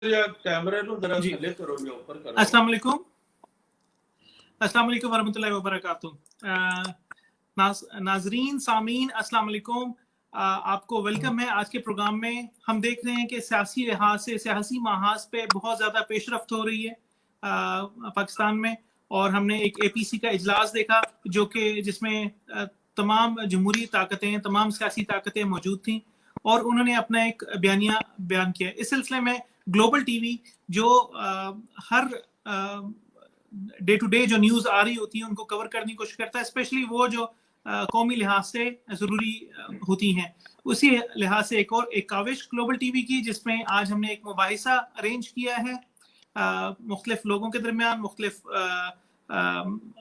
कैमरे नु जरा जी। थल्ले करो या ऊपर करो। अस्सलाम वालेकुम वरहमतुल्लाहि वबरकातुहू। नाजरीन सामीन अस्सलाम वालेकुम। आपको वेलकम है आज के प्रोग्राम में। हम देख रहे हैं कि सियासी लिहाज से, सियासी महाज पे बहुत ज़्यादा पेशरफ्त हो रही है पाकिस्तान में, और हमने एक APC का इजलास देखा जो कि जिसमें तमाम जमहूरी ताकतें, तमाम सियासी ताकतें मौजूद थीं, और उन्होंने अपना एक बयानिया बयान किया। इस सिलसिले में ग्लोबल टीवी जो हर डे टू डे जो न्यूज़ आ रही होती है उनको कवर करने की कोशिश करता है, स्पेशली वो जो कौमी लिहाज से ज़रूरी होती हैं। उसी लिहाज से एक काविश ग्लोबल टीवी की, जिसमें आज हमने एक मुबाहिसा अरेंज किया है मुख्तलिफ लोगों के दरमियान, मुख्तलिफ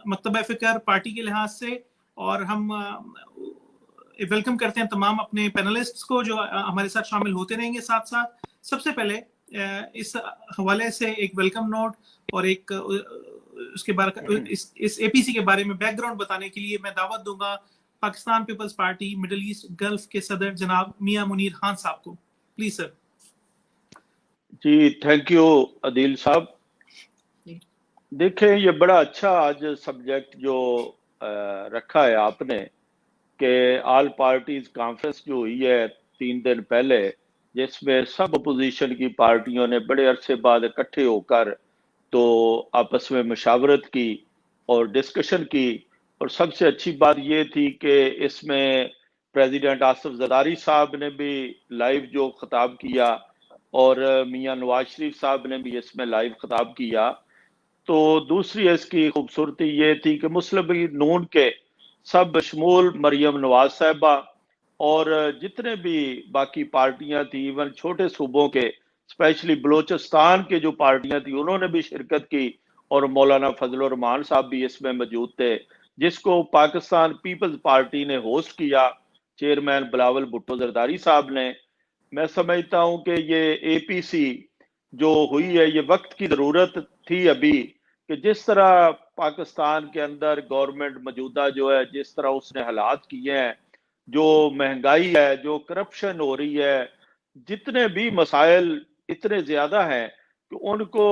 मकतबा फ़िक्र पार्टी के लिहाज से, और हम वेलकम करते हैं तमाम अपने पैनलिस्ट्स को जो हमारे साथ शामिल होते रहेंगे साथ साथ। सबसे पहले इस हवाले से एक वेलकम नोट और एक उसके बारे इस APC के बारे में बैकग्राउंड बताने के लिए मैं दावत दूंगा Pakistan Peoples Party Middle East Gulf के सदर जनाब मियां मुनीर खान साहब को। Please sir. जी थैंक यू अदील साहब। देखें, ये बड़ा अच्छा आज सब्जेक्ट जो रखा है आपने कि ऑल पार्टीज कॉन्फ्रेंस जो हुई है 3 दिन पहले, जिसमें सब अपोजिशन की पार्टियों ने बड़े अरसे बाद इकट्ठे होकर तो आपस में मशावरत की और डिस्कशन की। और सबसे अच्छी बात ये थी कि इसमें प्रेसिडेंट आसिफ जरदारी साहब ने भी लाइव जो खिताब किया और मियां नवाज शरीफ साहब ने भी इसमें लाइव खिताब किया। तो दूसरी इसकी खूबसूरती ये थी कि मुस्लिम लीग नून के सब बशमूल मरियम नवाज साहबा और जितने भी बाकी पार्टियां थी, इवन छोटे सूबों के स्पेशली बलोचिस्तान के जो पार्टियां थी उन्होंने भी शिरकत की, और मौलाना फजलुर रहमान साहब भी इसमें मौजूद थे, जिसको पाकिस्तान पीपल्स पार्टी ने होस्ट किया, चेयरमैन बिलावल भुट्टो जरदारी साहब ने। मैं समझता हूं कि ये APC जो हुई है ये वक्त की ज़रूरत थी अभी, कि जिस तरह पाकिस्तान के अंदर गवर्नमेंट मौजूदा जो है जिस तरह उसने हालात किए हैं, जो महंगाई है, जो करप्शन हो रही है, जितने भी मसाइल इतने ज्यादा हैं कि उनको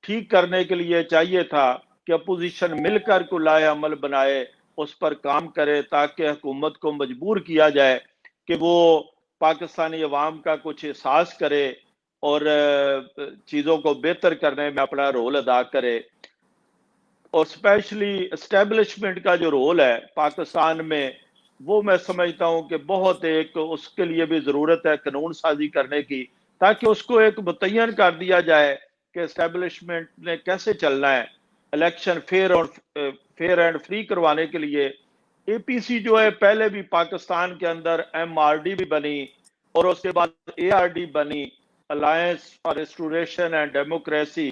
ठीक करने के लिए चाहिए था कि अपोजिशन मिलकर को लाए अमल बनाए, उस पर काम करे, ताकि हुकूमत को मजबूर किया जाए कि वो पाकिस्तानी अवाम का कुछ एहसास करे और चीज़ों को बेहतर करने में अपना रोल अदा करे। और स्पेशली एस्टेब्लिशमेंट का जो रोल है पाकिस्तान में, वो मैं समझता हूं कि बहुत एक उसके लिए भी ज़रूरत है कानून साजी करने की, ताकि उसको एक मुतय्यन कर दिया जाए कि एस्टेब्लिशमेंट ने कैसे चलना है। इलेक्शन फेयर एंड फ्री करवाने के लिए APC जो है पहले भी पाकिस्तान के अंदर MRD भी बनी और उसके बाद ARD बनी, alliance for restoration and democracy.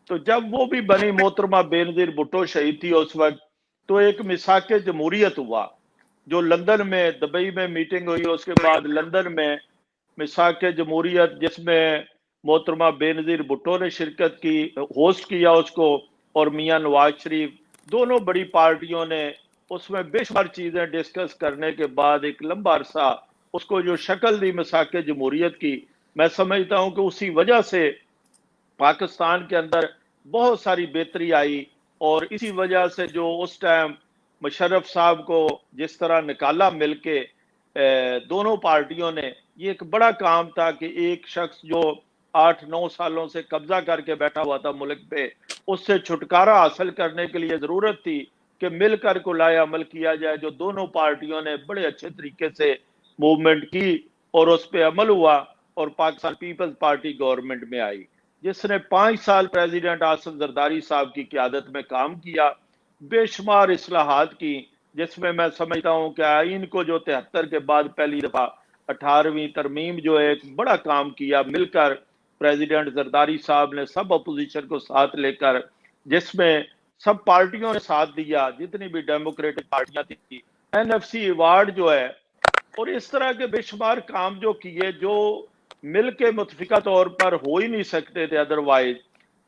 तो जब वो भी बनी, मोहतरमा बेनजीर भुट्टो शहीद थी उस वक्त, तो एक मिसाके जमहूरियत हुआ जो लंदन में, दुबई में मीटिंग हुई, उसके बाद लंदन में मिसाके जमहूरियत, जिसमें मोहतरमा बेनजीर भुट्टो ने शिरकत की, होस्ट किया उसको, और मियां नवाज शरीफ, दोनों बड़ी पार्टियों ने उसमें बेशुमार चीजें डिस्कस करने के बाद एक लंबा अरसा उसको जो शक्ल दी मिसाके जमहूरियत की, मैं समझता हूं कि उसी वजह से पाकिस्तान के अंदर बहुत सारी बेहतरी आई। और इसी वजह से जो उस टाइम मुशर्रफ साहब को जिस तरह निकाला मिलके दोनों पार्टियों ने, ये एक बड़ा काम था कि एक शख्स जो 8-9 सालों से कब्जा करके बैठा हुआ था मुल्क पे, उससे छुटकारा हासिल करने के लिए जरूरत थी कि मिलकर को लाए अमल किया जाए, जो दोनों पार्टियों ने बड़े अच्छे तरीके से मूवमेंट की और उस पर अमल हुआ, और पाकिस्तान पीपल्स पार्टी गवर्नमेंट में आई, जिसने 5 साल प्रेसिडेंट आसिफ जरदारी साहब की क़यादत में काम किया, बेशुमार इस्लाहात की, जिसमें मैं समझता हूं कि आइन को जो 73 के बाद पहली दफा 18वीं तरमीम जो है एक बड़ा काम किया मिलकर प्रेसिडेंट जरदारी साहब ने सब अपोजिशन को साथ लेकर, जिसमें सब पार्टियों ने साथ दिया, जितनी भी डेमोक्रेटिक पार्टियां थी, NFC अवार्ड जो है, और इस तरह के बेशुमार काम जो किए, जो मिल के मुतफिका तौर पर हो ही नहीं सकते थे अदरवाइज।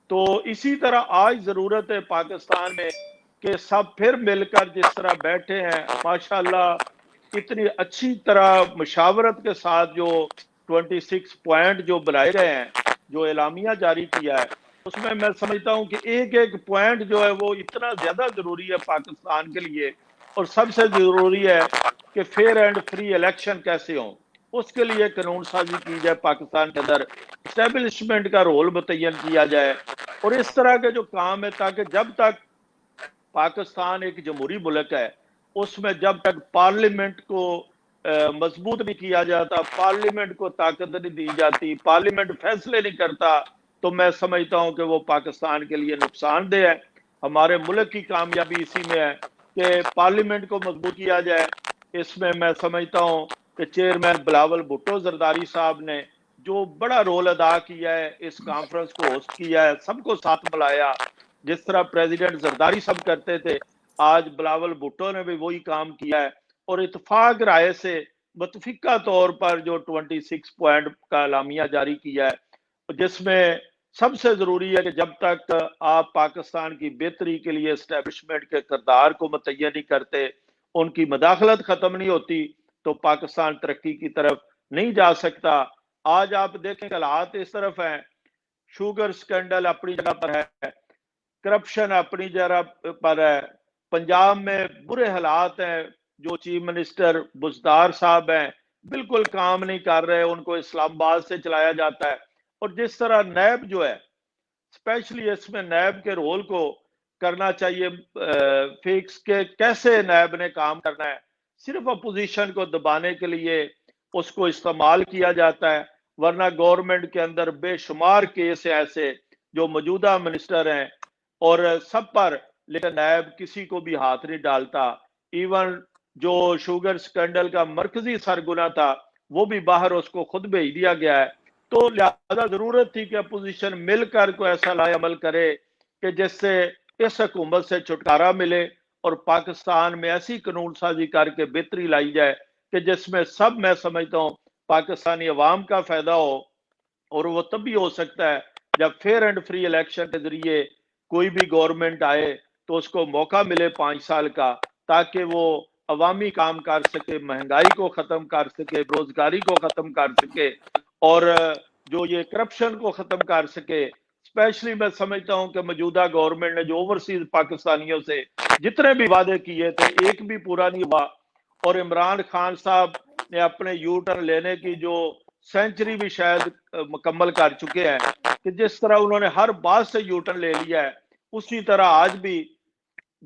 तो इसी तरह आज जरूरत है पाकिस्तान में कि सब फिर मिलकर जिस तरह बैठे हैं, माशाल्लाह इतनी अच्छी तरह मुशावरत के साथ जो 26 पॉइंट जो बनाए गए हैं, جو اعلامیہ جاری کیا ہے اس میں سمجھتا ہوں کہ ایک ایک پوائنٹ جو ہے وہ اتنا زیادہ ضروری ہے پاکستان کے لیے، اور سب سے ضروری ہے کہ فیئر اینڈ فری الیکشن کیسے ہوں، اس کے لیے قانون سازی کی جائے، پاکستان کے اندر اسٹیبلشمنٹ کا رول متعین کیا جائے، اور اس طرح کے جو کام ہے تاکہ جب تک پاکستان ایک جمہوری ملک ہے اس میں جب تک پارلیمنٹ کو مضبوط نہیں کیا جاتا، پارلیمنٹ کو طاقت نہیں دی جاتی، پارلیمنٹ فیصلے نہیں کرتا، تو میں سمجھتا ہوں کہ وہ پاکستان کے لیے نقصان دہ ہے۔ ہمارے ملک کی کامیابی اسی میں ہے کہ پارلیمنٹ کو مضبوط کیا جائے۔ اس میں سمجھتا ہوں کہ چیئرمین بلاول بھٹو زرداری صاحب نے جو بڑا رول ادا کیا ہے، اس کانفرنس کو ہوسٹ کیا ہے، سب کو ساتھ ملایا، جس طرح پریزیڈنٹ زرداری صاحب کرتے تھے آج بلاول بھٹو نے بھی وہی کام کیا ہے، اور اتفاق رائے سے متفقہ طور پر جو 26 پوائنٹ کا اعلامیہ جاری کیا ہے، جس میں سب سے ضروری ہے کہ جب تک آپ پاکستان کی بہتری کے لیے اسٹیبلشمنٹ کے کردار کو متعین نہیں کرتے، ان کی مداخلت ختم نہیں ہوتی، تو پاکستان ترقی کی طرف نہیں جا سکتا۔ آج آپ دیکھیں کہ حالات اس طرف ہیں، شوگر سکینڈل اپنی جگہ پر ہے، کرپشن اپنی جگہ پر ہے، پنجاب میں برے حالات ہیں، جو چیف منسٹر بزدار صاحب ہیں بالکل کام نہیں کر رہے، ان کو اسلام آباد سے چلایا جاتا ہے، اور جس طرح نیب جو ہے اسپیشلی اس میں نیب کے رول کو کرنا چاہیے فکس کے کیسے نیب نے کام کرنا ہے، صرف اپوزیشن کو دبانے کے لیے اس کو استعمال کیا جاتا ہے، ورنہ گورنمنٹ کے اندر بے شمار کیس ایسے جو موجودہ منسٹر ہیں اور سب پر، لیکن نیب کسی کو بھی ہاتھ نہیں ڈالتا۔ ایون جو شوگر سکینڈل کا مرکزی سرگنا تھا وہ بھی باہر اس کو خود بھیج دیا گیا ہے، تو لہذا ضرورت تھی کہ اپوزیشن مل کر کوئی ایسا لائے عمل کرے کہ جس سے اس حکومت سے چھٹکارا ملے اور پاکستان میں ایسی قانون سازی کر کے بہتری لائی جائے کہ جس میں سب، میں سمجھتا ہوں، پاکستانی عوام کا فائدہ ہو، اور وہ تب بھی ہو سکتا ہے جب فیئر اینڈ فری الیکشن کے ذریعے کوئی بھی گورنمنٹ آئے تو اس کو موقع ملے 5 سال کا، تاکہ وہ عوامی کام کر سکے، مہنگائی کو ختم کر سکے، روزگاری کو ختم کر سکے، اور جو یہ کرپشن کو ختم کر سکے۔ اسپیشلی میں سمجھتا ہوں کہ موجودہ گورنمنٹ نے جو اوورسیز پاکستانیوں سے جتنے بھی وعدے کیے تھے ایک بھی پورا نہیں ہوا، اور عمران خان صاحب نے اپنے یو ٹرن لینے کی جو سینچری بھی شاید مکمل کر چکے ہیں، کہ جس طرح انہوں نے ہر بات سے یو ٹرن لے لیا ہے، اسی طرح آج بھی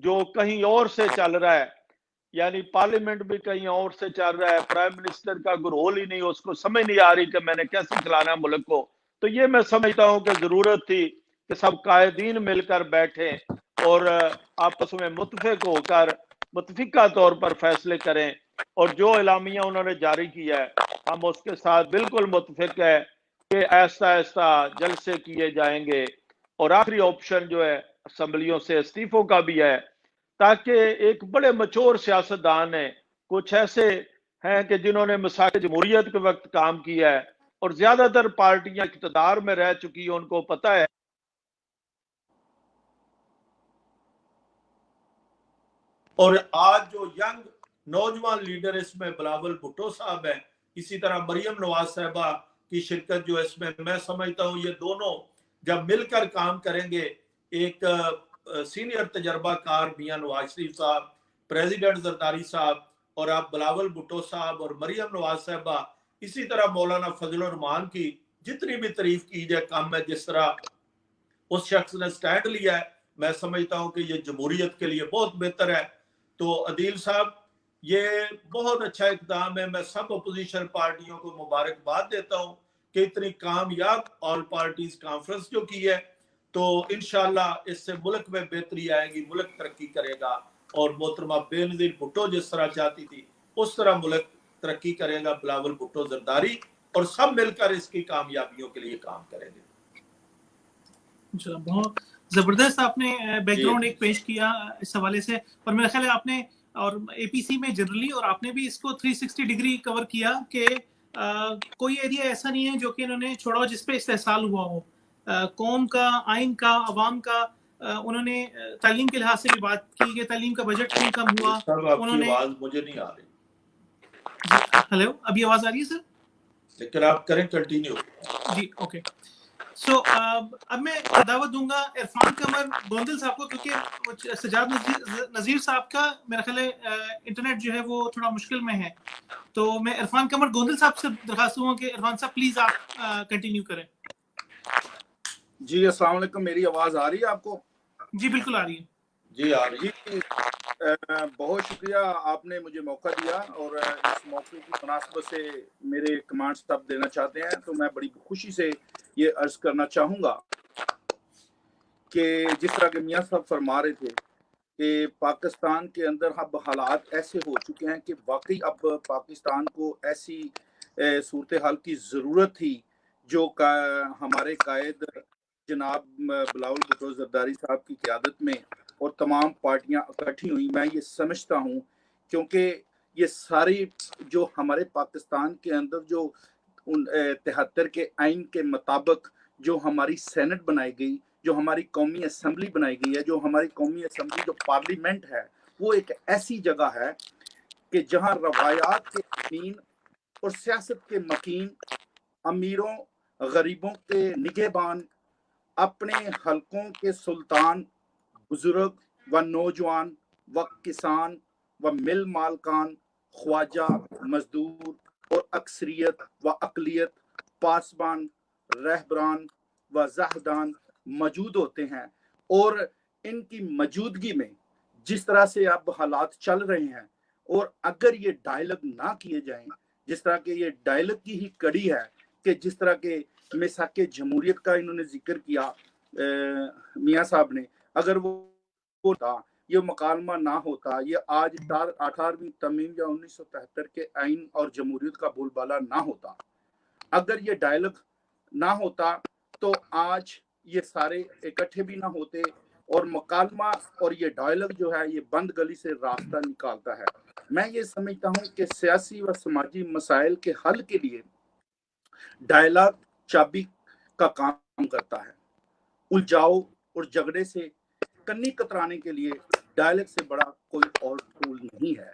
جو کہیں اور سے چل رہا ہے، یعنی پارلیمنٹ بھی کہیں اور سے چل رہا ہے، پرائم منسٹر کا کوئی رول ہی نہیں، اس کو سمجھ نہیں آ رہی کہ میں نے کیسے چلانا ہے ملک کو۔ تو یہ میں سمجھتا ہوں کہ ضرورت تھی کہ سب قائدین مل کر بیٹھیں اور آپس میں متفق ہو کر متفقہ طور پر فیصلے کریں، اور جو اعلامیہ انہوں نے جاری کیا ہے ہم اس کے ساتھ بالکل متفق ہے کہ آہستہ آہستہ جلسے کیے جائیں گے، اور آخری آپشن جو ہے اسمبلیوں سے استعفوں کا بھی ہے، تاکہ ایک بڑے مچور سیاستدان ہیں، کچھ ایسے ہیں کہ جنہوں نے مساق جمہوریت کے وقت کام کیا ہے، اور زیادہ تر پارٹیاں اقتدار میں رہ چکی ہیں، ان کو پتہ ہے۔ اور آج جو ینگ نوجوان لیڈر اس میں بلاول بھٹو صاحب ہیں، اسی طرح مریم نواز صاحبہ کی شرکت جو اس میں سمجھتا ہوں یہ دونوں جب مل کر کام کریں گے، ایک سینئر تجربہ کار میاں نواز شریف صاحب، پریزیڈنٹ زرداری صاحب، اور آپ بلاول بھٹو صاحب اور مریم نواز صاحبہ، اسی طرح مولانا فضل الرحمان کی جتنی بھی تعریف کی جائے کم ہے، جس طرح اس شخص نے سٹینڈ لیا ہے، میں سمجھتا ہوں کہ یہ جمہوریت کے لیے بہت بہتر ہے۔ تو عدیل صاحب، یہ بہت اچھا اقدام ہے، میں سب اپوزیشن پارٹیوں کو مبارکباد دیتا ہوں کہ اتنی کامیاب آل پارٹیز کانفرنس جو کی ہے، تو انشاءاللہ اس سے ملک میں بہتری آئے گی، ملک ترقی کرے گا، اور محترمہ بے نظیر بھٹو جس طرح چاہتی تھی اس طرح ملک ترقی کرے گا، بلاول بھٹو زرداری، اور سب مل کر اس کی کامیابیوں کے لیے کام کریں گے۔ بہت زبردست آپ نے بیک گراؤنڈ ایک پیش کیا اس حوالے سے، اور میرا خیال ہے آپ نے اور اے پی سی میں جنرلی اور آپ نے بھی اس کو 360 ڈگری کور کیا کہ کوئی ایریا ایسا نہیں ہے جو کہ انہوں نے چھوڑا ہو جس پہ استحصال ہوا ہو، قوم کا، آئین کا، عوام کا۔ انہوں نے تعلیم کے لحاظ سے بھی بات کی کہ تعلیم کا بجٹ کیوں کم ہوا۔ آپ کی آواز مجھے نہیں آ رہی۔ ہیلو، ابھی آواز آ رہی ہے سر؟ لیکن آپ کریں کنٹینیو۔ جی اوکے۔ सो अब मैं दावत दूंगा इरफान कमर गोंदल साहब को, क्योंकि सजाद नजीर साहब का मेरा ख्याल है इंटरनेट जो है वो थोड़ा मुश्किल में है, तो मैं इरफान कमर गोंदल साहब से दरखास्त दूंगा कि इरफान साहब प्लीज आप कंटिन्यू करें। जी अस्सलाम वालेकुम, मेरी आवाज आ रही है आपको? जी बिल्कुल आ रही है। जी आ रही जी बहुत शुक्रिया आपने मुझे मौका दिया, और इस मौके की मुनासबत से मेरे कमांड सब देना चाहते हैं, तो मैं बड़ी खुशी से ये अर्ज करना चाहूँगा कि जिस तरह के मियाँ साहब फरमा रहे थे कि पाकिस्तान के अंदर अब हालात ऐसे हो चुके हैं कि वाकई अब पाकिस्तान को ऐसी सूरत हाल की ज़रूरत थी जो हमारे कायद जनाब बिलावल भुट्टो जरदारी साहब की क़यादत में और तमाम पार्टियां इकट्ठी हुई। मैं ये समझता हूँ क्योंकि ये सारी जो हमारे पाकिस्तान के अंदर जो 73 के आइन के मुताबिक जो हमारी सेनेट बनाई गई, जो हमारी कौमी असम्बली बनाई गई है, जो हमारी कौमी असम्बली जो पार्लियामेंट है, वो एक ऐसी जगह है कि जहाँ रवायात के अमीन और सियासत के मकीन, अमीरों गरीबों के निगहबान, अपने हलकों के सुल्तान, बुजुर्ग व नौजवान व किसान व मिल मालकान, ख्वाजा, मजदूर और अक्सरियत व अकलियत, पासबान, रहबरान व ज़ाहदान मौजूद होते हैं। और इनकी मौजूदगी में जिस तरह से अब हालात चल रहे हैं, और अगर ये डायलॉग ना किए जाएं, जिस तरह के ये डायलॉग की ही कड़ी है कि जिस तरह के मिसाके जमहूरियत का इन्होंने जिक्र किया मियाँ साहब ने, अगर वो था, ये मकालमा ना होता, ये आज 18वीं तरमीम या 1973 के आइन और जमहूरियत का बोलबाला ना होता, अगर ये डायलॉग ना होता तो आज ये सारे इकट्ठे भी ना होते, और मकालमा और ये डायलॉग जो है ये बंद गली से रास्ता निकालता है। मैं ये समझता हूँ कि सियासी व समाजी मसाइल के हल के लिए डायलॉग चाबी का काम करता है। उलझाओ और झगड़े से कन्नी कतराने के लिए डायलॉग से बड़ा कोई और टूल नहीं है।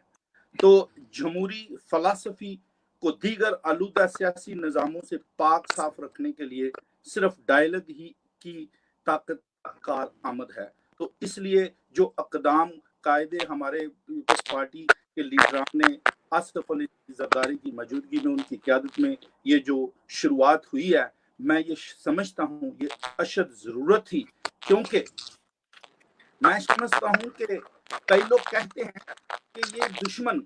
तो जमहूरी फलसफी को दीगर आलूदा सियासी निज़ामों से पाक साफ रखने के लिए सिर्फ डायलॉग ही की ताकत कार आमद है। तो इसलिए जो अकदाम कायदे हमारे पीपल्स पार्टी के लीडरान ने आसिफ अली जरदारी की मौजूदगी में, उनकी क़यादत में ये जो शुरुआत हुई है, मैं ये समझता हूँ ये अशद ज़रूरत थी, क्योंकि मैं समझता हूँ कि कई लोग कहते हैं कि ये दुश्मन,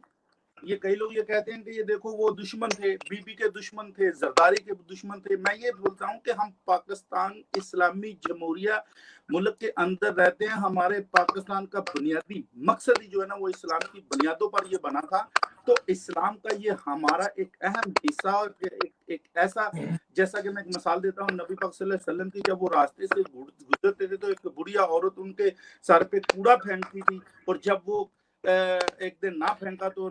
ये कई लोग ये कहते हैं कि ये देखो वो दुश्मन थे, बीबी के दुश्मन थे, जरदारी के दुश्मन थे। मैं ये बोलता हूँ कि हम पाकिस्तान इस्लामी जमहूरिया मुल्क के अंदर रहते हैं। हमारे पाकिस्तान का बुनियादी मकसद ही जो है ना वो इस्लाम की बुनियादों पर ये बना था। तो इस्लाम का ये हमारा एक अहम हिस्सा, और एक ऐसा, जैसा कि मैं एक मिसाल देता हूँ नबी पाक सल्लल्लाहु अलैहि वसल्लम की, जब वो रास्ते से गुजरते थे तो एक बुढ़िया औरत उनके सर पे कूड़ा फेंकती थी, और जब वो एक दिन ना फेंका तो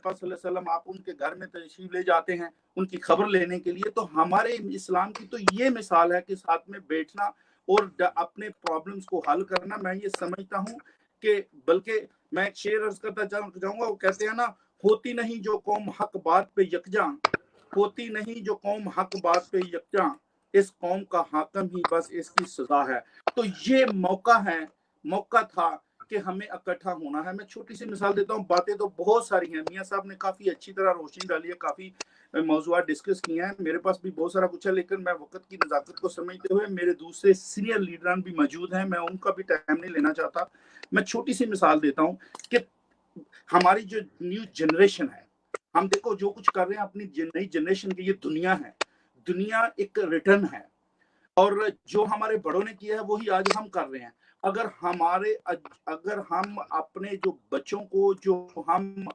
वसल्लम आप उनके घर में तशरीफ ले जाते हैं उनकी खबर लेने के लिए। तो हमारे इस्लाम की तो ये मिसाल है कि साथ में बैठना और अपने प्रॉब्लम्स को हल करना। मैं ये समझता हूँ कि, बल्कि मैं एक शेर अर्ज करता चाहूंगा, वो कहते हैं ना, होती नहीं जो कौम हक बात पे यकजा, होती नहीं जो कौम हक बात पे यकजा, इस कौम का हाकम ही बस इसकी सजा है। तो ये मौका था कि हमें इकट्ठा होना है। मैं छोटी सी मिसाल देता हूँ, बातें तो बहुत सारी हैं, मियाँ साहब ने काफी अच्छी तरह रोशनी डाली है, काफी मौज़ूआत डिस्कस किए हैं, मेरे पास भी बहुत सारा कुछ है, लेकिन मैं वक्त की नज़ाकत को समझते हुए मेरे दूसरे सीनियर लीडरान भी मौजूद हैं, मैं उनका भी टाइम नहीं लेना चाहता। मैं छोटी सी मिसाल देता हूँ कि हमारी जो न्यू जनरेशन है, हम देखो जो कुछ कर रहे हैं अपनी नई जनरेशन की, ये दुनिया है, दुनिया एक रिटर्न है, और जो हमारे बड़ों ने किया है वही आज हम कर रहे हैं। अगर हम अपने जो बच्चों को जो हम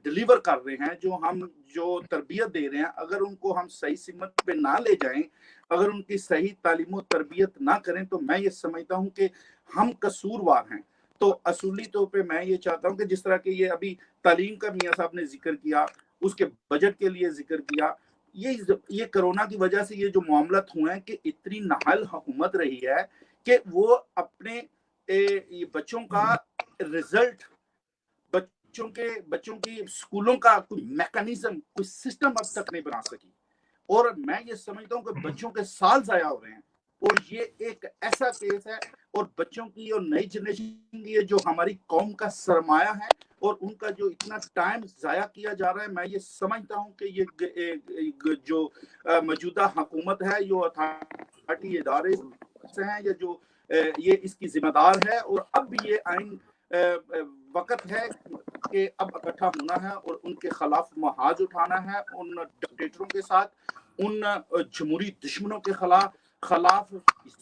डिलीवर कर रहे हैं, जो तरबियत दे रहे हैं, अगर उनको हम सही सिमत पे ना ले जाएं, अगर उनकी सही तालीम और तरबियत ना करें, तो मैं ये समझता हूं कि हम कसूरवार हैं। तो असूली तौर पे मैं ये चाहता हूं कि जिस तरह के ये अभी तालीम का मियाँ साहब ने जिक्र किया, उसके बजट के लिए जिक्र किया, ये कोरोना की वजह से ये जो मामला हुए हैं कि इतनी नाहल हुकूमत रही है कि वो अपने ये बच्चों का रिजल्ट, बच्चों की स्कूलों का कोई मैकेनिज्म, कोई सिस्टम अब तक नहीं बना सकी। اور میں یہ سمجھتا ہوں کہ بچوں کے سال ضائع ہو رہے ہیں، اور یہ ایک ایسا کیس ہے، اور بچوں کی اور نئی جنریشن کی جو ہماری قوم کا سرمایہ ہے اور ان کا جو اتنا ٹائم ضائع کیا جا رہا ہے، میں یہ سمجھتا ہوں کہ یہ جو موجودہ حکومت ہے، جو اتھارٹی ادارے ہیں، یا جو یہ اس کی ذمہ دار ہے، اور اب بھی یہ آئین وقت ہے کہ اب اکٹھا ہونا ہے اور ان کے خلاف محاذ اٹھانا ہے، ان ڈکٹیٹروں کے ساتھ، ان جمہوری دشمنوں کے خلاف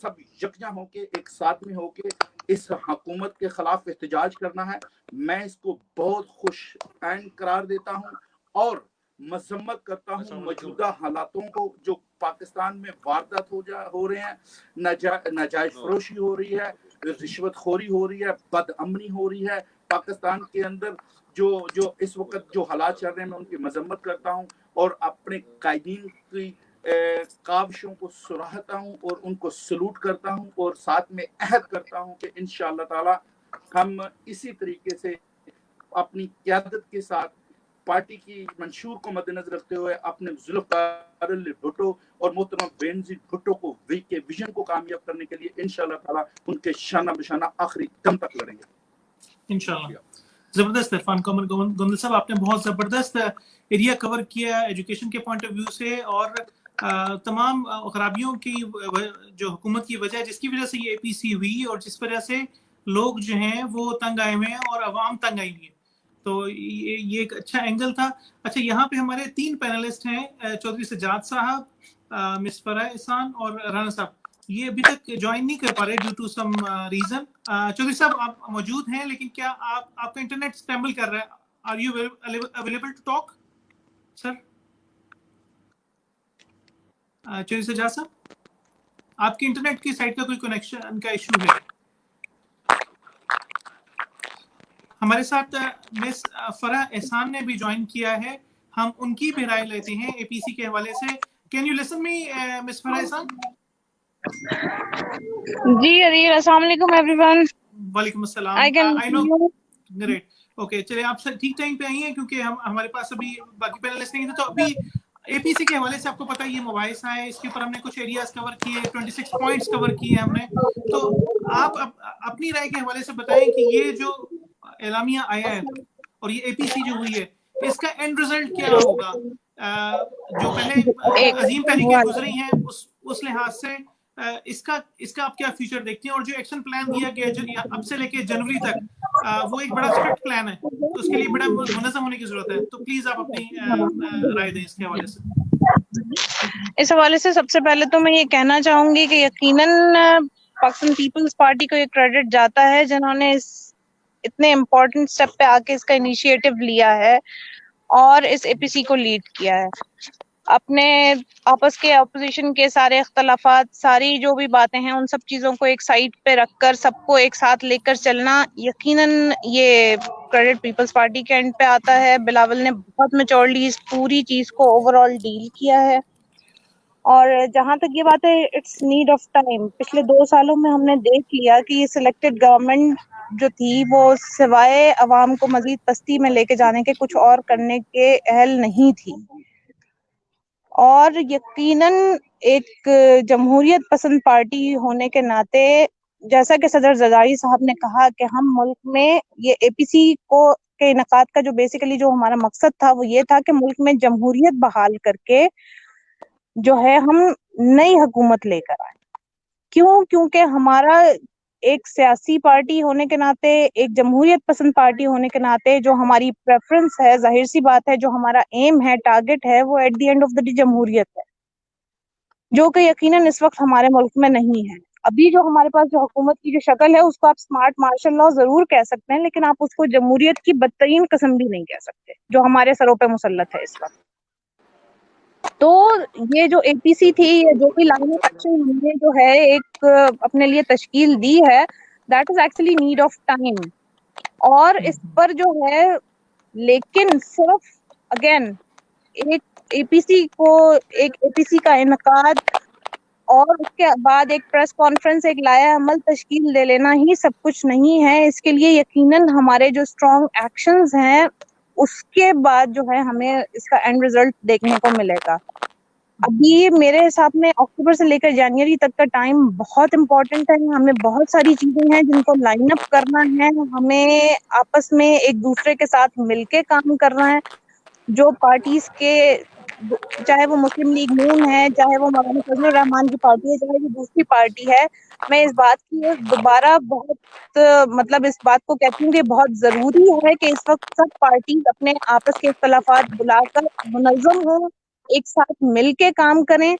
سب یکجا ہو کے ایک ساتھ میں ہو کے اس حکومت کے خلاف احتجاج کرنا ہے۔ میں اس کو بہت خوش عین قرار دیتا ہوں اور مذمت کرتا ہوں موجودہ حالاتوں کو، جو پاکستان میں واردات ہو رہے ہیں، ناجائز فروشی ہو رہی ہے، رشوت خوری ہو رہی ہے، بد امنی ہو رہی ہے پاکستان کے اندر، جو اس وقت جو حالات چل رہے ہیں، میں ان کی مذمت کرتا ہوں اور اپنے قائدین کی کاوشوں کو سراہتا ہوں اور ان کو سلوٹ کرتا ہوں، اور ساتھ میں عہد کرتا ہوں کہ انشاءاللہ تعالی ہم اسی طریقے سے اپنی قیادت کے ساتھ پارٹی کی منشور کو مد نظر رکھتے ہوئے اپنے ذوالفقار علی بھٹو اور محترم بینظیر بھٹو کو کے ویژن کو کامیاب کرنے کے لیے انشاءاللہ تعالی ان کے شانہ بشانہ آخری دم تک لڑیں گے انشاءاللہ۔ زبردست عرفان گوندل صاحب، آپ نے بہت زبردست ایریا کور کیا ایجوکیشن کے پوائنٹ آف ویو سے، اور تمام خرابیوں کی جو حکومت کی وجہ، جس کی وجہ سے یہ اے پی سی ہوئی اور جس وجہ سے لوگ جو ہیں وہ تنگ آئے ہوئے ہیں اور عوام تنگ آئی ہوئی ہے، تو یہ ایک اچھا اینگل تھا۔ اچھا، یہاں پہ ہمارے 3 پینلسٹ ہیں، چودھری سجاد صاحب، مس فرح احسان اور رانا صاحب، یہ ابھی تک جوائن نہیں کر پا رہے due to some reason. Chaudhry صاحب آپ موجود ہیں، لیکن کیا آپ کا انٹرنیٹ اسکریمبل کر رہا ہے؟ Are you available to talk sir? Chaudhry Sajjad sahab, آپ کی انٹرنیٹ کی سائٹ کا کوئی کنیکشن کا ایشو ہے؟ ہمارے ساتھ مس فرح احسان نے بھی جوائن کیا ہے، ہم ان کی بھی رائے لیتے ہیں اے پی سی کے حوالے سے۔ کین یو لسن می مس فرح احسان؟ جی عدیل، السلام علیکم ایوری ون۔ وعلیکم السلام۔ آئی نو، گریٹ، اوکے، چلے آپ سر ٹھیک ٹائم پہ آئی ہیں، کیونکہ ہمارے پاس ابھی باقی پینلسٹ نہیں تھے، تو ابھی اے پی سی کے حوالے سے آپ کو پتہ ہے یہ مباحثہ ہے، اس کے اوپر ہم نے کچھ ایریاز کور کیے، 26 پوائنٹس کور کیے ہم نے، تو آپ اپنی رائے کے حوالے سے بتائیں کہ یہ جو اعلامیہ آیا ہے اور یہ اے پی سی جو ہوئی ہے، اس کا اینڈ ریزلٹ کیا ہوگا؟ جو پہلے عظیم تحریکیں گزری ہیں اس لحاظ سے اس کا آپ کیا فیوچر دیکھتے ہیں؟ اور جو ایکشن پلان دیا گیا اب سے لے کے جنوری تک، وہ ایک بڑا اسٹرکٹ پلان ہے، تو اس کے لیے بڑا منظم ہونے کی ضرورت ہے، تو پلیز آپ اپنی رائے دیں اس کے حوالے سے۔ اس حوالے سے سب سے پہلے تو میں یہ کہنا چاہوں گی کہ یقیناً پاکستان پیپلز پارٹی کو یہ کریڈٹ جاتا ہے جنہوں نے اس اتنے امپورٹنٹ سٹیپ پہ آ کے اس کا انیشیٹو لیا ہے اور اس اے پی سی کو لیڈ کیا ہے۔ اپنے آپس کے اپوزیشن کے سارے اختلافات، ساری جو بھی باتیں ہیں، ان سب چیزوں کو ایک سائڈ پہ رکھ کر سب کو ایک ساتھ لے کر چلنا، یقیناً یہ کریڈٹ پیپلز پارٹی کے اینڈ پہ آتا ہے۔ بلاول نے بہت میچورلی اس پوری چیز کو اوور آل ڈیل کیا ہے، اور جہاں تک یہ بات ہے، اٹس نیڈ آف ٹائم۔ پچھلے 2 سالوں میں ہم نے دیکھ لیا کہ یہ سلیکٹڈ گورنمنٹ جو تھی وہ سوائے عوام کو مزید پستی میں لے کے جانے کے کچھ اور کرنے کے اہل نہیں تھی، اور یقیناً ایک جمہوریت پسند پارٹی ہونے کے ناطے، جیسا کہ صدر زرداری صاحب نے کہا کہ ہم ملک میں یہ اے پی سی کے انعقاد کا جو بیسیکلی جو ہمارا مقصد تھا وہ یہ تھا کہ ملک میں جمہوریت بحال کر کے جو ہے ہم نئی حکومت لے کر آئے۔ کیونکہ ہمارا ایک سیاسی پارٹی ہونے کے ناطے، ایک جمہوریت پسند پارٹی ہونے کے ناطے، جو ہماری پریفرنس ہے، ظاہر سی بات ہے، جو ہمارا ایم ہے، ٹارگٹ ہے، وہ at the end of the day جمہوریت ہے، جو کہ یقیناً اس وقت ہمارے ملک میں نہیں ہے۔ ابھی جو ہمارے پاس جو حکومت کی جو شکل ہے، اس کو آپ اسمارٹ مارشل لاء ضرور کہہ سکتے ہیں، لیکن آپ اس کو جمہوریت کی بدترین قسم بھی نہیں کہہ سکتے جو ہمارے سروں پہ مسلط ہے اس وقت۔ تو یہ جو اے پی سی تھی، یا جو بھی لائن آف ایکشن ہم نے جو ہے ایک اپنے لیے تشکیل دی ہے، that is actually need of time, اور اس پر جو ہے، لیکن صرف اگین ایک اے پی سی کا انعقاد اور اس کے بعد ایک پریس کانفرنس، ایک لائحہ عمل تشکیل دے لینا ہی سب کچھ نہیں ہے۔ اس کے لیے یقیناً ہمارے جو اسٹرانگ ایکشنز ہیں، اس کے بعد جو ہے ہمیں اس کا اینڈ ریزلٹ دیکھنے کو ملے گا۔ अभी मेरे हिसाब में अक्टूबर से लेकर जनवरी तक का टाइम बहुत इम्पोर्टेंट है। हमें बहुत सारी चीजें हैं जिनको लाइन अप करना है, हमें आपस में एक दूसरे के साथ मिलके काम करना है। जो पार्टीज के, चाहे वो मुस्लिम लीग नून है, चाहे वो मौलाना फजलुर रहमान की पार्टी है, चाहे वो दूसरी पार्टी है, मैं इस बात की दोबारा बहुत मतलब इस बात को कहती हूँ कि बहुत जरूरी है कि इस वक्त सब पार्टीज अपने आपस के इख्तलाफात बुलाकर मुनज़्ज़म हो, एक साथ मिलके काम करें,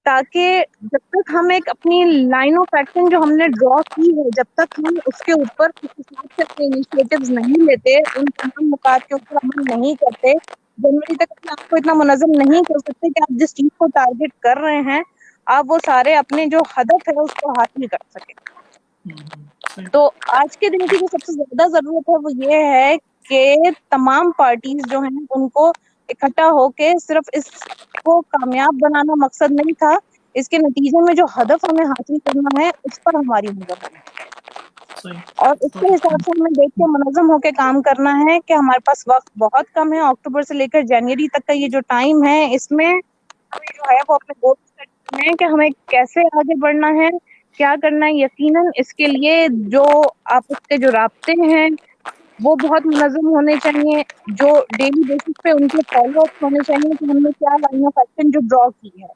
ताकि जब तक हम एक अपनी लाइन ऑफ एक्शन जो हमने ड्रॉ की है, जब तक हम उसके ऊपर उस हिसाब से अपने इनिशिएटिव्स नहीं लेते, उन तमाम नुकात के ऊपर अमल नहीं करते, जनवरी तक अपने आप को इतना मुनज़्ज़म नहीं कर सकते कि आप जिस चीज को टारगेट कर रहे हैं आप वो सारे अपने जो हदफ है उसको हासिल कर सके। तो आज के दिन की जो सबसे ज्यादा जरूरत है वो ये है कि तमाम पार्टीज जो हैं उनको इकट्ठा होके सिर्फ इसको कामयाब बनाना मकसद नहीं था, इसके नतीजे में जो हदफ हमें हासिल करना है उस पर हमारी नजर है, और इसके हिसाब से हमें देख के मुनज़्ज़म होके काम करना है कि हमारे पास वक्त बहुत कम है। अक्टूबर से लेकर जनवरी तक का ये जो टाइम है इसमें हमें जो है वो अपने गोल सेट करने हैं कि हमें कैसे आगे बढ़ना है, क्या करना है। यकीनन इसके लिए जो आपस के जो राब्ते हैं वो बहुत मुनज़्ज़म होने चाहिए, जो डेली बेसिस पे उनके फॉलो अप होने चाहिए कि हमने क्या लाइन ऑफ एक्शन जो ड्रॉ की है,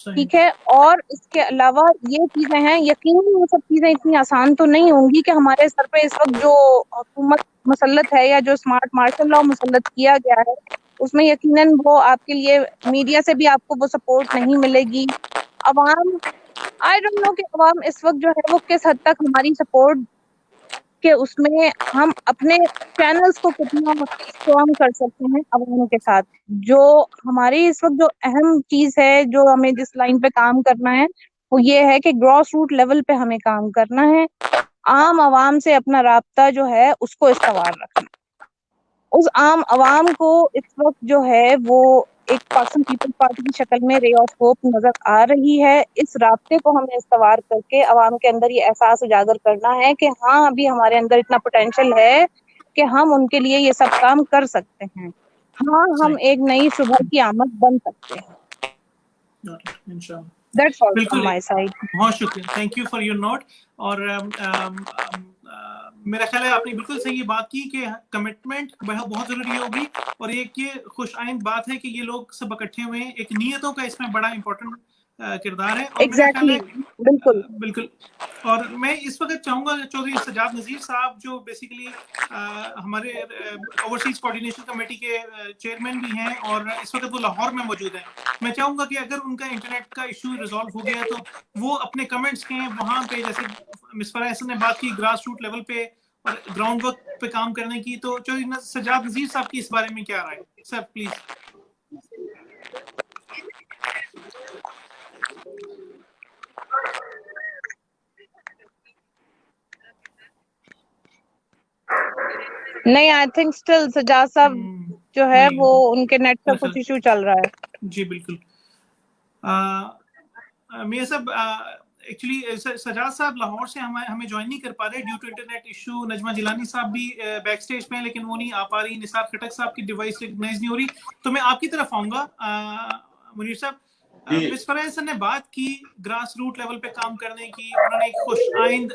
ठीक है। और इसके अलावा ये चीजें हैं, यकीनन ये सब चीजें इतनी आसान तो नहीं होंगी कि हमारे सर पे इस वक्त जो हुकूमत मुसल्लत है या जो स्मार्ट मार्शल लॉ मुसल्लत किया गया है उसमें यकीनन वो आपके लिए मीडिया से भी आपको वो सपोर्ट नहीं मिलेगी। अवाम, आई डोंट नो कि अवाम इस वक्त जो है वो किस हद तक हमारी सपोर्ट के उसमें हम अपने चैनल्स को कितना स्ट्रॉन्ग कर सकते हैं अवाम के साथ। जो हमारी इस वक्त जो अहम चीज है, जो हमें जिस लाइन पे काम करना है वो ये है कि ग्रॉस रूट लेवल पे हमें काम करना है, आम आवाम से अपना राब्ता जो है उसको इस्तवार रखना। उस आम आवाम को इस वक्त जो है वो एक पाकिस्तान पीपल्स पार्टी की शक्ल में रे ऑफ होप नजर आ रही है। इस राब्ते को हमें इस्तवार करके अवाम के अंदर ये एहसास उजागर करना है कि हाँ, अभी हमारे अंदर इतना पोटेंशियल है कि हम उनके लिए ये सब काम कर सकते हैं। हाँ, हम एक नई सुबह की आमद बन सकते हैं। इंशाल्लाह। That's all बिल्कुल, from my side. बहुत शुक्रिया, thank you for your note. और मेरा ख्याल है आपने बिल्कुल सही ये बात की कि कमिटमेंट बहुत जरूरी होगी, और एक ये खुश आइंद बात है कि ये लोग सब इकट्ठे हुए हैं, एक नीयतों का इसमें बड़ा इंपॉर्टेंट किरदार है। और मेरा ख्याल है बिल्कुल बिल्कुल। और मैं इस वक्त चाहूंगा चौधरी सजाद नजीर साहब जो बेसिकली हमारे ओवरसीज कोऑर्डिनेशन कमेटी के चेयरमैन भी हैं और इस वक्त वो लाहौर में मौजूद हैं, मैं चाहूंगा कि अगर उनका इंटरनेट का इशू रिजॉल्व हो गया तो वो अपने कमेंट्स के वहां पे, जैसे मिस फराह हसन ने बात की ग्रास रूट लेवल पे और ग्राउंड वर्क पे काम करने की, तो चौधरी सजाद नजीर साहब की इस बारे में क्या राय सर, प्लीज। नहीं, आई थिंक स्टिल सजाद साहब जो है वो उनके नेट का कुछ इशू चल रहा है। जी बिल्कुल। मियां साहब, एक्चुअली सजाद साहब लाहौर से हमें ज्वाइन नहीं कर पा रहे due to internet issue. Najma Jilani साहब भी बैक स्टेज पे हैं लेकिन वो नहीं आ पा रही। निसार खटक साहब की डिवाइस रिकॉग्नाइज नहीं हो रही, तो मैं आपकी तरफ आऊंगा। मुनीर साहब, मिस फराह हसन ने बात की ग्रास रूट लेवल पे काम करने की, उन्होंने एक खुश आइंद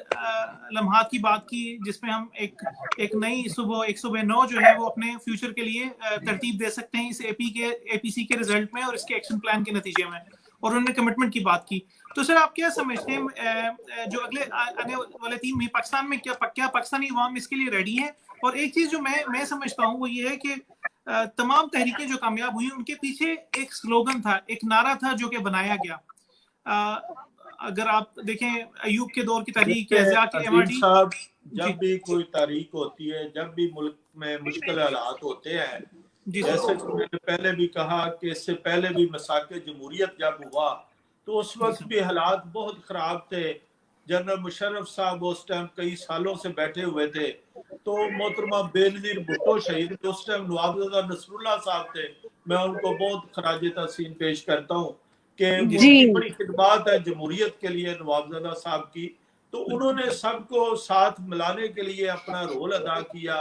लम्हात की बात की जिसमें हम एक नई सुबह 109 जो है वो अपने फ्यूचर के लिए तरतीब दे सकते हैं इस एपीसी के रिजल्ट में और इसके एक्शन प्लान के नतीजे में, और उन्होंने कमिटमेंट की बात की। तो सर आप क्या समझते हैं जो अगले आने वाले 3 महीने पाकिस्तान में क्या पाकिस्तानी अवाम इसके लिए रेडी है? और एक चीज जो मैं समझता हूँ वो ये है कि तमाम तहरीकें जो कामयाब हुई उनके पीछे एक स्लोगन था, एक नारा था जो कि बनाया गया। अगर आप देखें अयूब के दौर की तहरीक, साहब, जब भी कोई तारीख होती है, जब भी मुल्क में मुश्किल हालात होते हैं, जैसे मैंने पहले भी कहा कि इससे पहले भी मसाके जमहूरियत जब हुआ तो उस वक्त भी हालात बहुत खराब थे। जनरल मुशर्रफ साहब उस टाइम कई सालों से बैठे हुए थे, तो मोहतरमा बेनजीर भुट्टो शहीद उस टाइम नवाबजादा नसरुल्लाह साहब थे, मैं उनको बहुत खराज तहसीन पेश करता हूँ कि उनकी बड़ी खिदमत है जमहूरियत के लिए नवाबजादा साहब की। तो उन्होंने सबको साथ मिलाने के लिए अपना रोल अदा किया।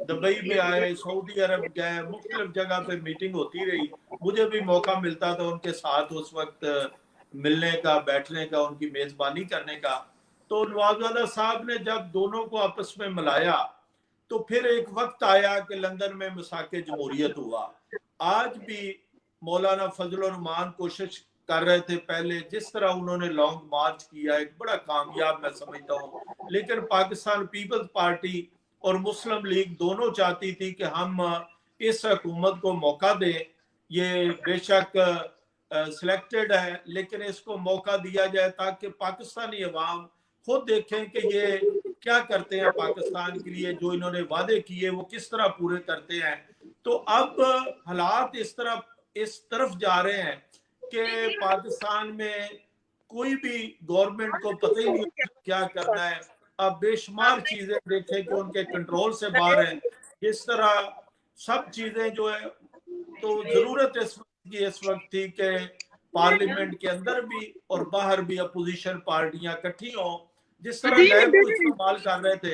दुबई में आए, सऊदी अरब गए, मुख्तलिफ जगह पे मीटिंग होती रही, मुझे भी मौका मिलता था उनके साथ उस वक्त मिलने का, बैठने का, उनकी मेजबानी करने का। तो नवाज़वाला साहब ने जब दोनों को आपस में मिलाया तो फिर एक वक्त आया कि लंदन में मिसाके जमहूरियत हुआ। आज भी मौलाना फजल रहमान कोशिश कर रहे थे पहले, जिस तरह उन्होंने लॉन्ग मार्च किया, एक बड़ा कामयाब मैं समझता हूँ। लेकिन पाकिस्तान पीपल्स पार्टी और मुस्लिम लीग दोनों चाहती थी कि हम इस हुकूमत को मौका दें। ये बेशक सिलेक्टेड है, लेकिन इसको मौका दिया जाए ताकि पाकिस्तानी अवाम खुद देखें कि ये क्या करते हैं पाकिस्तान के लिए, जो इन्होंने वादे किए वो किस तरह पूरे करते हैं। तो अब हालात इस तरफ जा रहे हैं कि पाकिस्तान में कोई भी गवर्नमेंट को पता ही नहीं क्या करना है। अब बेशुमार चीजें देखें कि उनके कंट्रोल से बाहर हैं। इस तरह सब चीजें जो है, तो जरूरत इस वक्त थी कि पार्लियामेंट के अंदर भी और बाहर भी अपोजिशन पार्टियां इकट्ठी हों। जिस तरह नैब को इस्तेमाल कर रहे थे,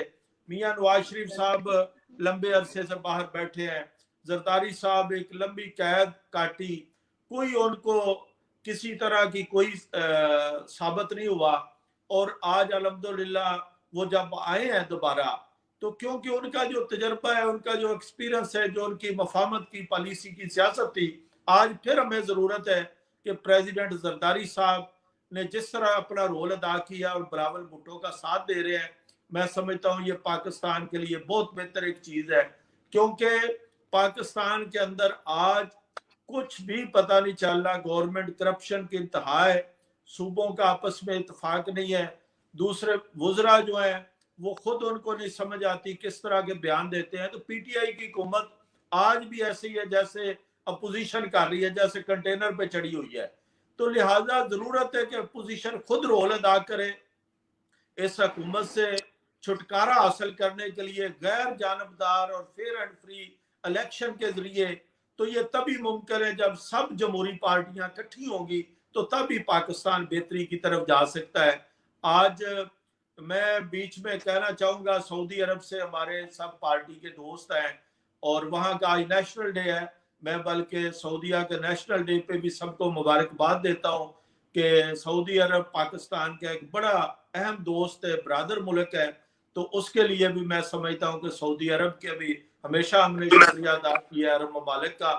मियां नवाज शरीफ साहब लंबे अरसे से बाहर बैठे हैं, जरदारी साहब एक लंबी कैद काटी, कोई उनको किसी तरह की कोई साबित नहीं हुआ। और आज अल्हम्दुलिल्लाह वो जब आए हैं दोबारा, तो क्योंकि उनका जो तजर्बा है, उनका जो एक्सपीरियंस है, जो उनकी मफामत की पॉलिसी की सियासत थी, आज फिर हमें ज़रूरत है कि प्रेसिडेंट जरदारी साहब ने जिस तरह अपना रोल अदा किया और बिलावल भुट्टो का साथ दे रहे हैं, मैं समझता हूँ ये पाकिस्तान के लिए बहुत बेहतर एक चीज़ है। क्योंकि पाकिस्तान के अंदर आज कुछ भी पता नहीं चल रहा, गवर्नमेंट करप्शन की इंतहा है, सूबों का आपस में इत्तेफाक नहीं है, दूसरे वुज़रा जो है वो खुद उनको नहीं समझ आती किस तरह के बयान देते हैं। तो पीटीआई की हुकूमत आज भी ऐसी है जैसे अपोजिशन कर रही है, जैसे कंटेनर पे चढ़ी हुई है। तो लिहाजा जरूरत है कि अपोजिशन खुद रोल अदा करे इस हुकूमत से छुटकारा हासिल करने के लिए, गैर जानबदार और फेयर एंड फ्री इलेक्शन के जरिए। तो ये तभी मुमकिन है जब सब जमहूरी पार्टियां इकट्ठी होंगी, तो तभी पाकिस्तान बेहतरी की तरफ जा सकता है। आज मैं बीच में कहना चाहूंगा, सऊदी अरब से हमारे सब पार्टी के दोस्त हैं और वहाँ का आज नेशनल डे है। मैं बल्कि सऊदीया के नेशनल डे पे भी सबको मुबारकबाद देता हूँ कि सऊदी अरब पाकिस्तान का एक बड़ा अहम दोस्त है, ब्रादर मुल्क है। तो उसके लिए भी मैं समझता हूँ कि सऊदी अरब के भी हमेशा हमने शुक्रिया अदा किया अरब ममालिक का।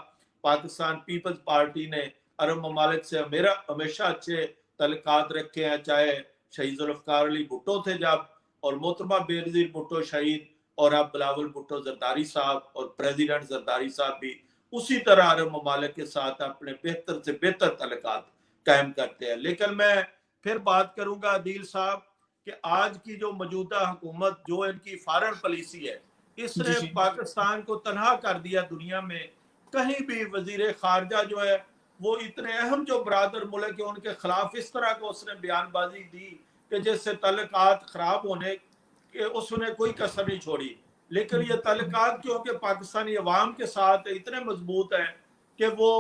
पाकिस्तान पीपल्स पार्टी ने अरब ममालिक से हमेशा अच्छे तल्लुकात रखे हैं, चाहे शहीद जुल्फ़िकार अली भुट्टो थे जब, और मोहतरमा बेनज़ीर भुट्टो शहीद, और अब बिलावल भुट्टो जरदारी साहब और प्रेसिडेंट जरदारी साहब भी उसी तरह अरब ममालिक के साथ अपने बेहतर से बेहतर तल्लुकात कायम करते हैं। लेकिन मैं फिर बात करूंगा आदिल साहब कि आज की जो मौजूदा हुकूमत, जो इनकी फॉरेन पॉलिसी है, इसने पाकिस्तान को तनहा कर दिया दुनिया में। कहीं भी वजीर खारजा जो है वो इतने अहम जो ब्रादर मुल्क है उनके खिलाफ इस तरह को उसने बयानबाजी दी कि जैसे तल्लुकात खराब होने के उसने कोई कसर नहीं छोड़ी। लेकिन ये तल्लुकात क्योंकि पाकिस्तानी अवाम के साथ इतने मजबूत हैं कि वो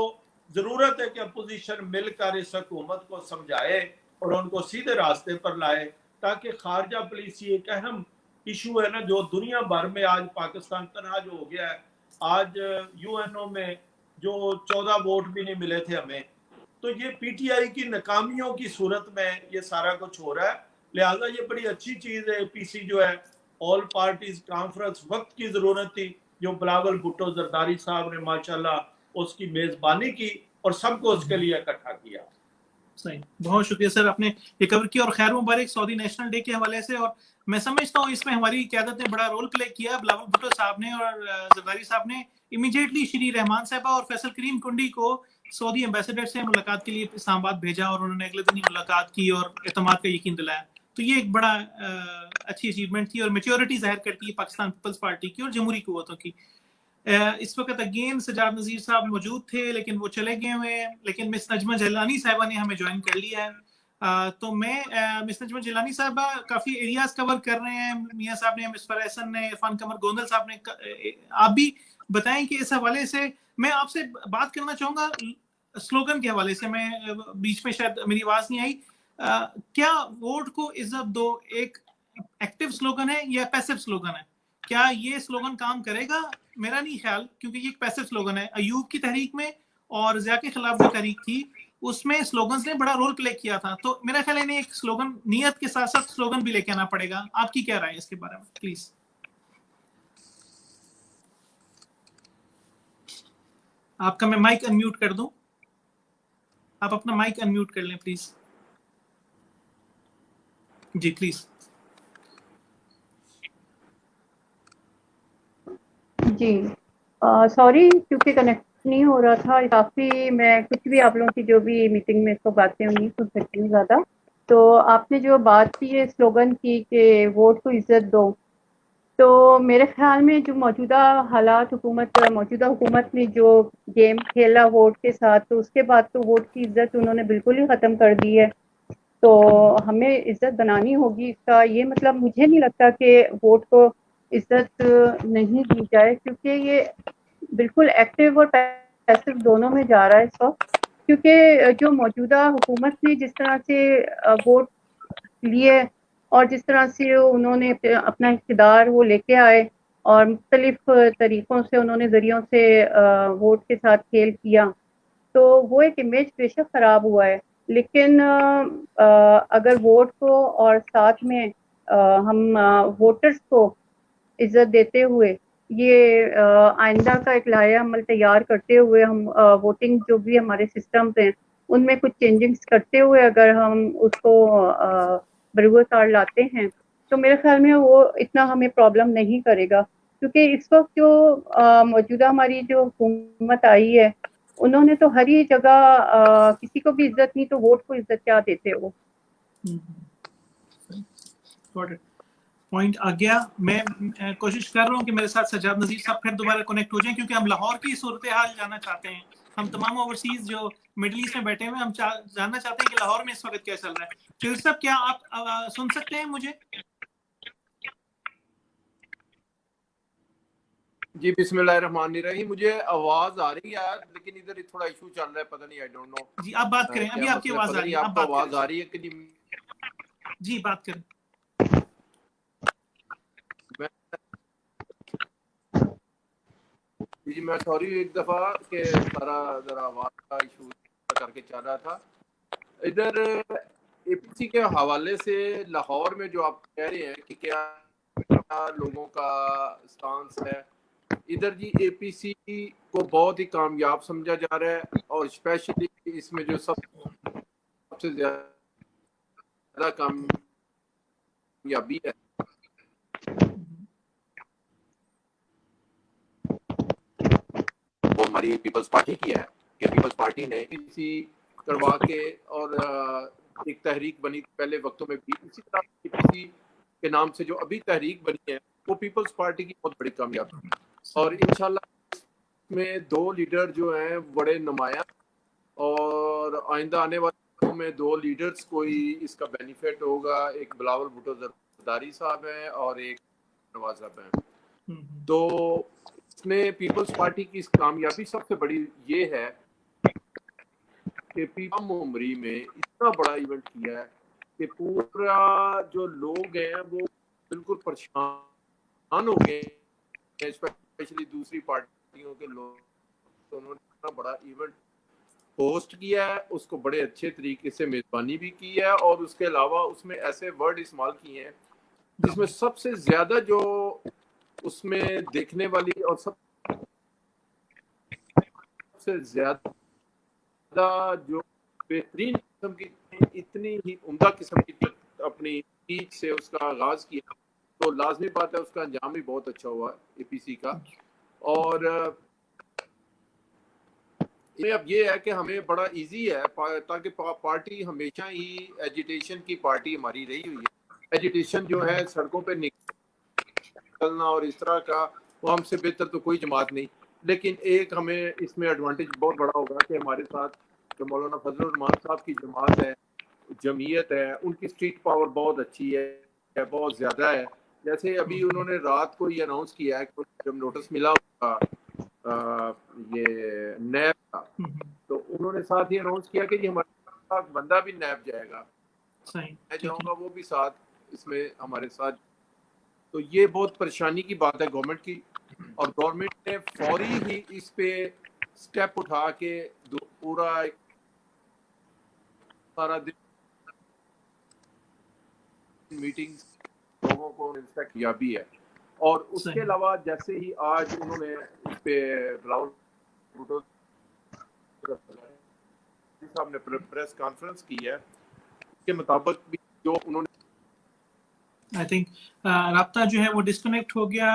जरूरत है कि अपोजिशन मिलकर इस हुकूमत को समझाए और उनको सीधे रास्ते पर लाए, ताकि खारजा पॉलिसी एक अहम इशू है ना, जो दुनिया भर में आज पाकिस्तान तनहा जो हो गया है। आज यूएनओ में जो 14 वोट भी नहीं मिले थे हमें, तो ये पीटीआई की नाकामियों की सूरत में ये सारा कुछ हो रहा है। लिहाजा ये बड़ी अच्छी चीज़ है, एपीसी जो है ऑल पार्टीज कॉन्फ्रेंस वक्त की जरूरत थी, जो बिलावल भुट्टो जरदारी साहब ने माशाल्लाह उसकी मेजबानी की और सबको उसके लिए इकट्ठा किया। सही, बहुत शुक्रिया सर, आपने ये कवर किया और खैर मुबारक सऊदी नेशनल डे के हवाले से। और मैं समझता हूँ इसमें हमारी क़यादत ने बड़ा रोल प्ले किया, बिलावल भुट्टो साहब ने और जरदारी साहब ने इमीडिएटली श्री रहमान साहबा और फैसल करीम कुंडी को सऊदी एम्बेसडर से मुलाकात के लिए इस्लामाबाद भेजा और उन्होंने अगले दिन ही मुलाकात की और एतमाद का यकीन दिलाया। तो ये एक बड़ा अच्छी अचीवमेंट थी और मेच्योरिटी जाहिर करती है पाकिस्तान पीपल्स पार्टी की और जमहूरी कुव्वतों की। इस वक्त अगेन सजाद नज़ीर साहब मौजूद थे लेकिन वो चले गए हुए हैं, लेकिन मिस नजमा जिलानी साहिबा ने हमें ज्वाइन कर लिया है। तो मैं मिस नजमा जिलानी साहिबा काफ़ी एरियाज कवर कर रहे हैं, मियाँ साहब ने, मिस फरहसन ने, इरफान कमर गोंदल साहब ने, आप भी बताएं कि इस हवाले से मैं आपसे बात करना चाहूँगा स्लोगन के हवाले से। मैं बीच में शायद मेरी आवाज़ नहीं आई, क्या वोट को इज्जत दो एक एक्टिव स्लोगन है या पैसिव स्लोगन है? क्या ये स्लोगन काम करेगा? मेरा नहीं ख्याल, क्योंकि ये एक पैसिव स्लोगन है। अयूब की तहरीक में اور ضیاء کے خلاف جو تحریک تھی اس میں سلوگنز نے بڑا رول پلے کیا تھا. تو میرا خیال ہے انہیں ایک سلوگن نیت کے ساتھ ساتھ سلوگن بھی لے کے آنا پڑے گا. آپ کی کیا رائے ہے اس کے بارے میں پلیز؟ آپ کا میں مائک انمیوٹ کر دوں, آپ اپنا مائک انمیوٹ کر لیں پلیز. جی پلیز. جی سوری کیونکہ کنیکٹ نہیں ہو رہا تھا کافی. میں کچھ بھی آپ لوگوں کی جو بھی میٹنگ میں تو باتیں ہوئی سن سکتی ہوں زیادہ. تو آپ نے جو بات کی ہے سلوگن کی کہ ووٹ کو عزت دو, تو میرے خیال میں جو موجودہ حالات موجودہ حکومت نے جو گیم کھیلا ووٹ کے ساتھ, تو اس کے بعد تو ووٹ کی عزت انہوں نے بالکل ہی ختم کر دی ہے. تو ہمیں عزت بنانی ہوگی. اس کا یہ مطلب مجھے نہیں لگتا کہ ووٹ کو عزت نہیں دی جائے, کیونکہ یہ بالکل ایکٹیو اور پیسو دونوں میں جا رہا ہے اس وقت. کیونکہ جو موجودہ حکومت نے جس طرح سے ووٹ لیے اور جس طرح سے انہوں نے اپنا اقتدار وہ لے کے آئے اور مختلف طریقوں سے انہوں نے ذریعوں سے ووٹ کے ساتھ کھیل کیا, تو وہ ایک امیج بے شک خراب ہوا ہے. لیکن اگر ووٹ کو اور ساتھ میں ہم ووٹرز کو عزت دیتے ہوئے یہ آئندہ کا ایک لائحہ عمل تیار کرتے ہوئے ہم ووٹنگ جو بھی ہمارے سسٹمز ہیں ان میں کچھ چینجنگز کرتے ہوئے اگر ہم اس کو بروئے کار لاتے ہیں تو میرے خیال میں وہ اتنا ہمیں پرابلم نہیں کرے گا. کیونکہ اس وقت جو موجودہ ہماری جو حکومت آئی ہے انہوں نے تو ہر ہی جگہ کسی کو بھی عزت نہیں تو ووٹ کو عزت کیا دیتے وہ. پوائنٹ آ گیا. میں کوشش کر رہا ہوں کہ میرے ساتھ سجاد نذیر صاحب پھر دوبارہ کنیکٹ ہو جائیں, کیونکہ ہم لاہور کی صورتحال جاننا چاہتے ہیں. ہم تمام اوورسیز جو مڈل ایسٹ میں بیٹھے ہوئے ہم جاننا چاہتے ہیں کہ لاہور میں اس وقت کیا چل رہا ہے. چودھری صاحب کیا آپ سن سکتے ہیں مجھے؟ جی بسم اللہ الرحمن الرحیم. مجھے آواز آ رہی ہے لیکن ادھر تھوڑا ایشو چل رہا ہے, پتہ نہیں, آئی ڈونٹ نو. جی آپ بات کریں, ابھی آپ کی آواز آ رہی ہے. آپ کو آواز آ رہی ہے کہ نہیں؟ جی بات کریں. جی میں سوری ایک دفعہ کہ سارا ذرا آواز کا ایشو کر کے چل رہا تھا. ادھر اے پی سی کے حوالے سے لاہور میں جو آپ کہہ رہے ہیں کہ کیا لوگوں کا سٹانس ہے, ادھر جی اے پی سی کو بہت ہی کامیاب سمجھا جا رہا ہے, اور اسپیشلی اس میں جو سب سے زیادہ کامیابی ہے وہ ہماری پیپلز پارٹی کی ہے. کہ پیپلز پارٹی نے کسی کروا کے اور ایک تحریک بنی پہلے وقتوں میں بھی, اسی طرح اے پی سی کے نام سے جو ابھی تحریک بنی ہے وہ پیپلز پارٹی کی بہت بڑی کامیابی ہے. اور انشاءاللہ میں 2 لیڈر جو ہیں بڑے نمایاں, اور آئندہ آنے والے میں 2 لیڈرز کوئی اس کا بینیفٹ ہوگا. ایک بلاول بھٹو زرداری صاحب ہیں اور ایک نواز صاحب ہیں. تو اس میں پیپلز پارٹی کی اس کامیابی سب سے بڑی یہ ہے کہ کم عمری میں اتنا بڑا ایونٹ کیا ہے کہ پورا جو لوگ ہیں وہ بالکل پریشان ہو گئے ہیں, اسپیشلی دوسری پارٹیوں کے لوگ. تو انہوں نے اتنا بڑا ایونٹ ہوسٹ کیا ہے, اس کو بڑے اچھے طریقے سے میزبانی بھی کی ہے, اور اس کے علاوہ اس میں ایسے ورڈ استعمال کیے ہیں جس میں سب سے زیادہ جو اس میں دیکھنے والی اور سب سے زیادہ جو بہترین قسم کی اتنی ہی عمدہ قسم کی اپنی اسپیچ سے اس کا آغاز کیا, تو لازمی بات ہے اس کا انجام بھی بہت اچھا ہوا اے پی سی کا. اور اب یہ ہے کہ ہمیں بڑا ایزی ہے, تاکہ پارٹی ہمیشہ ہی ایجیٹیشن کی پارٹی ہماری رہی ہوئی ہے. ایجیٹیشن جو ہے سڑکوں پہ نکلنا اور اس طرح کا, وہ ہم سے بہتر تو کوئی جماعت نہیں. لیکن ایک ہمیں اس میں ایڈوانٹیج بہت بڑا ہوگا کہ ہمارے ساتھ جو مولانا فضل الرحمان صاحب کی جماعت ہے, جمعیت ہے, ان کی اسٹریٹ پاور بہت اچھی ہے, بہت زیادہ ہے. جیسے ابھی انہوں نے رات کو یہ اناؤنس کیا ہے کہ جب نوٹس ملا یہ نیب کا, تو انہوں نے ساتھ یہ اناؤنس کیا کہ یہ ہمارے ساتھ بندہ بھی نیب جائے گا, میں چاہوں گا وہ بھی ساتھ اس میں ہمارے ساتھ. تو یہ بہت پریشانی کی بات ہے گورنمنٹ کی, اور گورنمنٹ نے فوری ہی اس پہ سٹیپ اٹھا کے पूरा एक सारा दिन मीटिंग्स लोगों को इंस्पेक्ट किया भी है। और उसके सही। अलावा जैसे ही आज उन्होंने इस पे राहुल भुट्टो साहब ने प्रेस कॉन्फ्रेंस की है, उसके मुताबिक भी जो उन्होंने आई थिंक राब्ता जो है वो डिस्कनेक्ट हो गया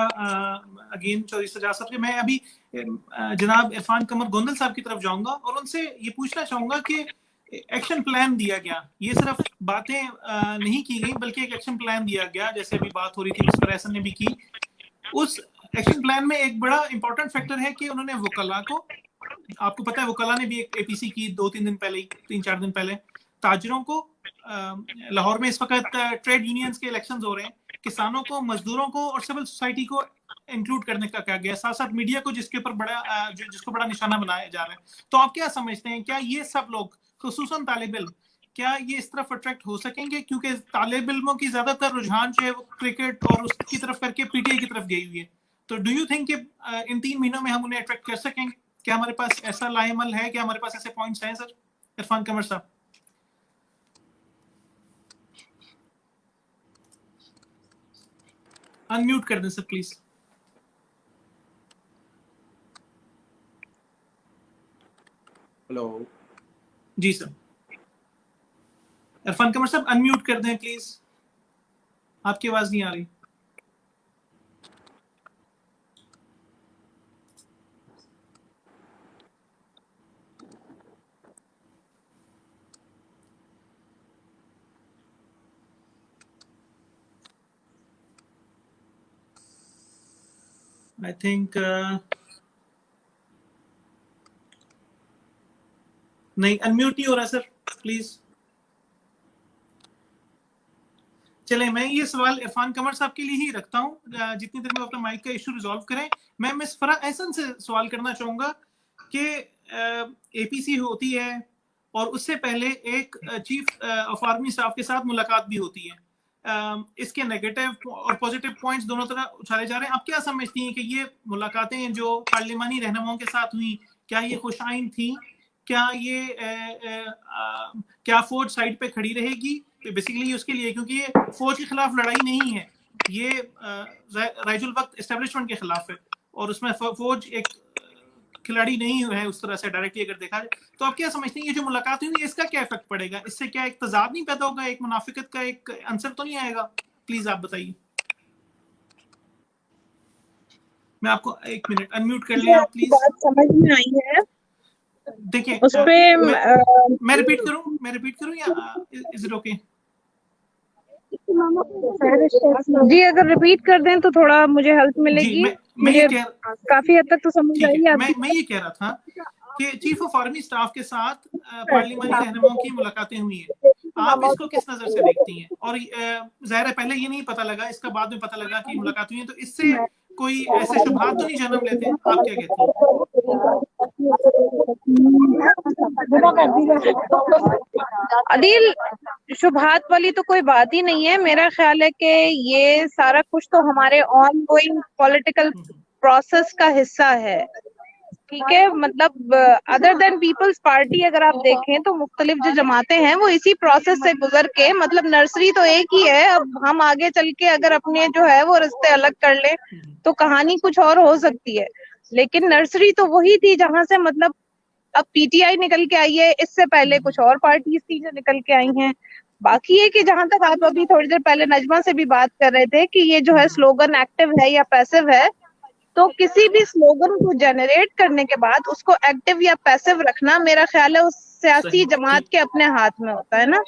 अगेन चौधरी सजाद साहब के। मैं अभी जनाब इरफान कमर गोंदल साहब की तरफ जाऊंगा और उनसे ये पूछना चाहूंगा कि एक्शन प्लान दिया गया, ये सिर्फ बातें नहीं की गई बल्कि एक एक्शन प्लान दिया गया, जैसे अभी बात हो रही थी मिस्टर एहसन ने भी की। उस एक्शन प्लान में एक बड़ा इंपॉर्टेंट फैक्टर है कि उन्होंने वकला को, आपको पता है वकला ने भी एक एपीसी की 2-3 दिन पहले, 3-4 दिन पहले, ताजरों को लाहौर में इस वक्त ट्रेड यूनियंस के इलेक्शंस हो रहे हैं, किसानों को, मजदूरों को और सिविल सोसाइटी को इंक्लूड करने का कहा गया, साथ साथ मीडिया को जिसके ऊपर जिसको बड़ा निशाना बनाया जा रहा है। तो आप क्या समझते हैं, क्या ये सब लोग खुसूसन तालिब इल्म, क्या ये इस तरफ अट्रैक्ट हो सकेंगे? क्योंकि तालिब इल्मों की ज्यादातर रुझान जो है वो क्रिकेट और उसकी तरफ करके पीटीआई की तरफ गई हुई है। तो डू यू थिंक कि इन 3 महीनों में हम उन्हें अट्रैक्ट कर सकेंगे? क्या हमारे पास ऐसा लाएमल है, क्या हमारे पास ऐसे पॉइंट्स हैं? सर इरफान कमर साहब अनम्यूट कर दें सर प्लीज। हेलो जी सर, इरफान कमर साहब अनम्यूट कर दें प्लीज, आपकी आवाज नहीं आ रही। आई थिंक नहीं, अनम्यूट नहीं हो रहा सर, प्लीज। चले, मैं ये सवाल इरफान कमर साहब के लिए ही रखता हूँ, जितनी देर में अपना माइक का इशू रिजॉल्व करें। मैं मिस फराह एहसन से सवाल करना चाहूंगा कि एपीसी होती है और उससे पहले एक चीफ ऑफ आर्मी स्टाफ के साथ मुलाकात भी होती है, इसके नेगेटिव और पॉजिटिव पॉइंट्स दोनों तरह उछाले जा रहे हैं। आप क्या समझती हैं कि ये मुलाकातें जो पार्लिमानी रहनुमाओं के साथ हुई, क्या ये खुशाइन थी? क्या ये क्या फौज साइड पे खड़ी रहेगी? बेसिकली उसके लिए, क्योंकि ये फौज के खिलाफ लड़ाई नहीं है, ये राइजुल वक्त एस्टेब्लिशमेंट के खिलाफ है और उसमें फौज एक खिलाड़ी नहीं है उस तरह से डायरेक्टली अगर देखा जाए। तो आप क्या समझते हैं ये जो मुलाकात हुई इसका क्या इफेक्ट पड़ेगा? इससे क्या एक तजाद नहीं पैदा होगा, एक मुनाफिकत का एक आंसर तो नहीं आएगा? प्लीज आप बताइए। मैं आपको 1 मिनट अनम्यूट कर लिया आप प्लीज। बात समझ में आई है? देखिए उस पे मैं रिपीट करूं या इज इट ओके? जी अगर रिपीट कर दें तो थोड़ा मुझे हेल्प मिलेगी। मुझे काफी हद तक तो समझ आई है। मैं ये कह रहा था कि चीफ ऑफ आर्मी स्टाफ के साथ पार्लिमानी रहनुमाओं की मुलाकातें हुई है, आप इसको किस नजर से देखती हैं? और जाहिर है पहले ये नहीं पता लगा, इसका बाद में पता लगा कि मुलाकात हुई है, तो इससे कोई ऐसे शुभहात तो नहीं जन्म लेते? आप क्या कहती हैं? अदील, शुभहात वाली तो कोई बात ही नहीं है। मेरा ख्याल है कि ये सारा कुछ तो हमारे ऑन गोइंग पॉलिटिकल प्रोसेस का हिस्सा है, ठीक है। मतलब अदर देन पीपल्स पार्टी अगर आप देखें तो मुख्तलिफ जो जमातें हैं वो इसी प्रोसेस से गुजर के, मतलब नर्सरी तो एक ही है। अब हम आगे चल के अगर अपने जो है वो रिश्ते अलग कर ले तो कहानी कुछ और हो सकती है, लेकिन नर्सरी तो वही थी जहां से, मतलब अब पीटीआई निकल के आई है, इससे पहले कुछ और पार्टीज थी जो निकल के आई हैं। बाकी है कि जहां तक आप अभी थोड़ी देर पहले नजमा से भी बात कर रहे थे कि ये जो है स्लोगन एक्टिव है या पैसिव है, तो किसी भी स्लोगन को जनरेट करने के बाद उसको एक्टिव या पैसिव रखना मेरा ख्याल है उस सियासी जमात के अपने हाथ में होता है ना।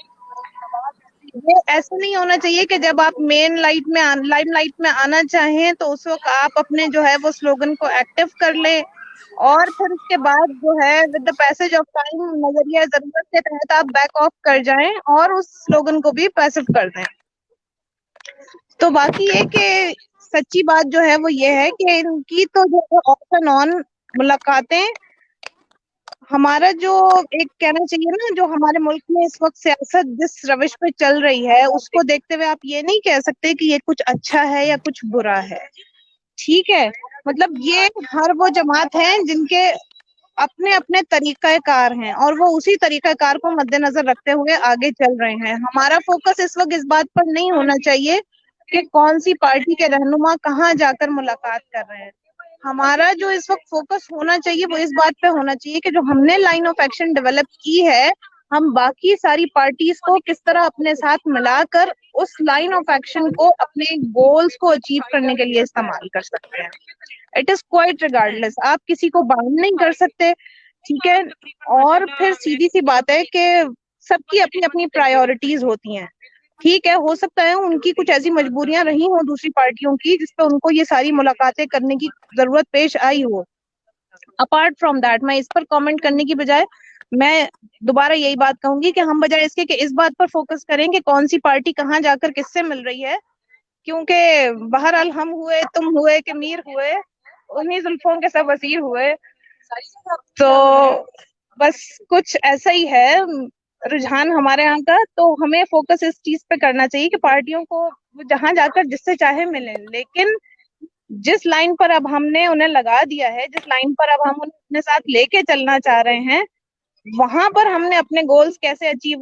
ये ऐसा नहीं होना चाहिए कि जब आप लाइमलाइट में आना चाहें तो उस वक्त आप अपने जो है वो स्लोगन को एक्टिव कर लें और फिर उसके बाद जो है with the passage of time नजरिया जरूरत के तहत आप बैक ऑफ कर जाएं और उस स्लोगन को भी पैसिव कर दें। तो बाकी ये कि सच्ची बात जो है वो ये है कि इनकी तो जो ऑफ एंड ऑन मुलाकातें, हमारा जो एक कहना चाहिए ना, जो हमारे मुल्क में इस वक्त सियासत जिस रविश पे चल रही है उसको देखते हुए आप ये नहीं कह सकते कि ये कुछ अच्छा है या कुछ बुरा है, ठीक है। मतलब ये हर वो जमात है जिनके اپنے اپنے طریقہ کار ہیں اور وہ اسی طریقہ کار کو مد نظر رکھتے ہوئے آگے چل رہے ہیں. ہمارا فوکس اس وقت اس بات پر نہیں ہونا چاہیے کہ کون سی پارٹی کے رہنما کہاں جا کر ملاقات کر رہے ہیں. ہمارا جو اس وقت فوکس ہونا چاہیے وہ اس بات پہ ہونا چاہیے کہ جو ہم نے لائن آف ایکشن ڈیولپ کی ہے ہم باقی ساری پارٹیز کو کس طرح اپنے ساتھ ملا کر اس لائن آف ایکشن کو اپنے گولز کو اچیو کرنے کے لیے استعمال کر سکتے ہیں. It is quite regardless. آپ کسی کو باؤنڈ نہیں کر سکتے, ٹھیک ہے. اور پھر سیدھی سی بات ہے کہ سب کی اپنی اپنی پرائیورٹیز ہوتی ہیں. ٹھیک ہے, ہو سکتا ہے ان کی کچھ ایسی مجبوریاں رہی ہوں دوسری پارٹیوں کی جس پہ ان کو یہ ساری ملاقاتیں کرنے کی ضرورت پیش آئی ہو. اپارٹ فرام دیٹ میں اس پر کامنٹ کرنے کی بجائے میں دوبارہ یہی بات کہوں گی کہ ہم بجائے اس کے کہ اس بات پر فوکس کریں کہ کون سی پارٹی کہاں جا کر کس سے مل رہی ہے, کیونکہ بہرحال ہم ہوئے, تم ہوئے کہ میر ہوئے, انہیں زلفوں کے سب وزیر ہوئے. تو بس کچھ ایسا ہی ہے رجحان ہمارے یہاں کا. تو ہمیں فوکس اس چیز پہ کرنا چاہیے کہ پارٹیوں کو جہاں جا کر جس سے چاہے ملیں, لیکن جس لائن پر اب ہم نے انہیں لگا دیا ہے, جس لائن پر اب ہم انہیں اپنے ساتھ لے کے چلنا چاہ رہے ہیں, وہاں پر ہم نے اپنے گولز کیسے اچیو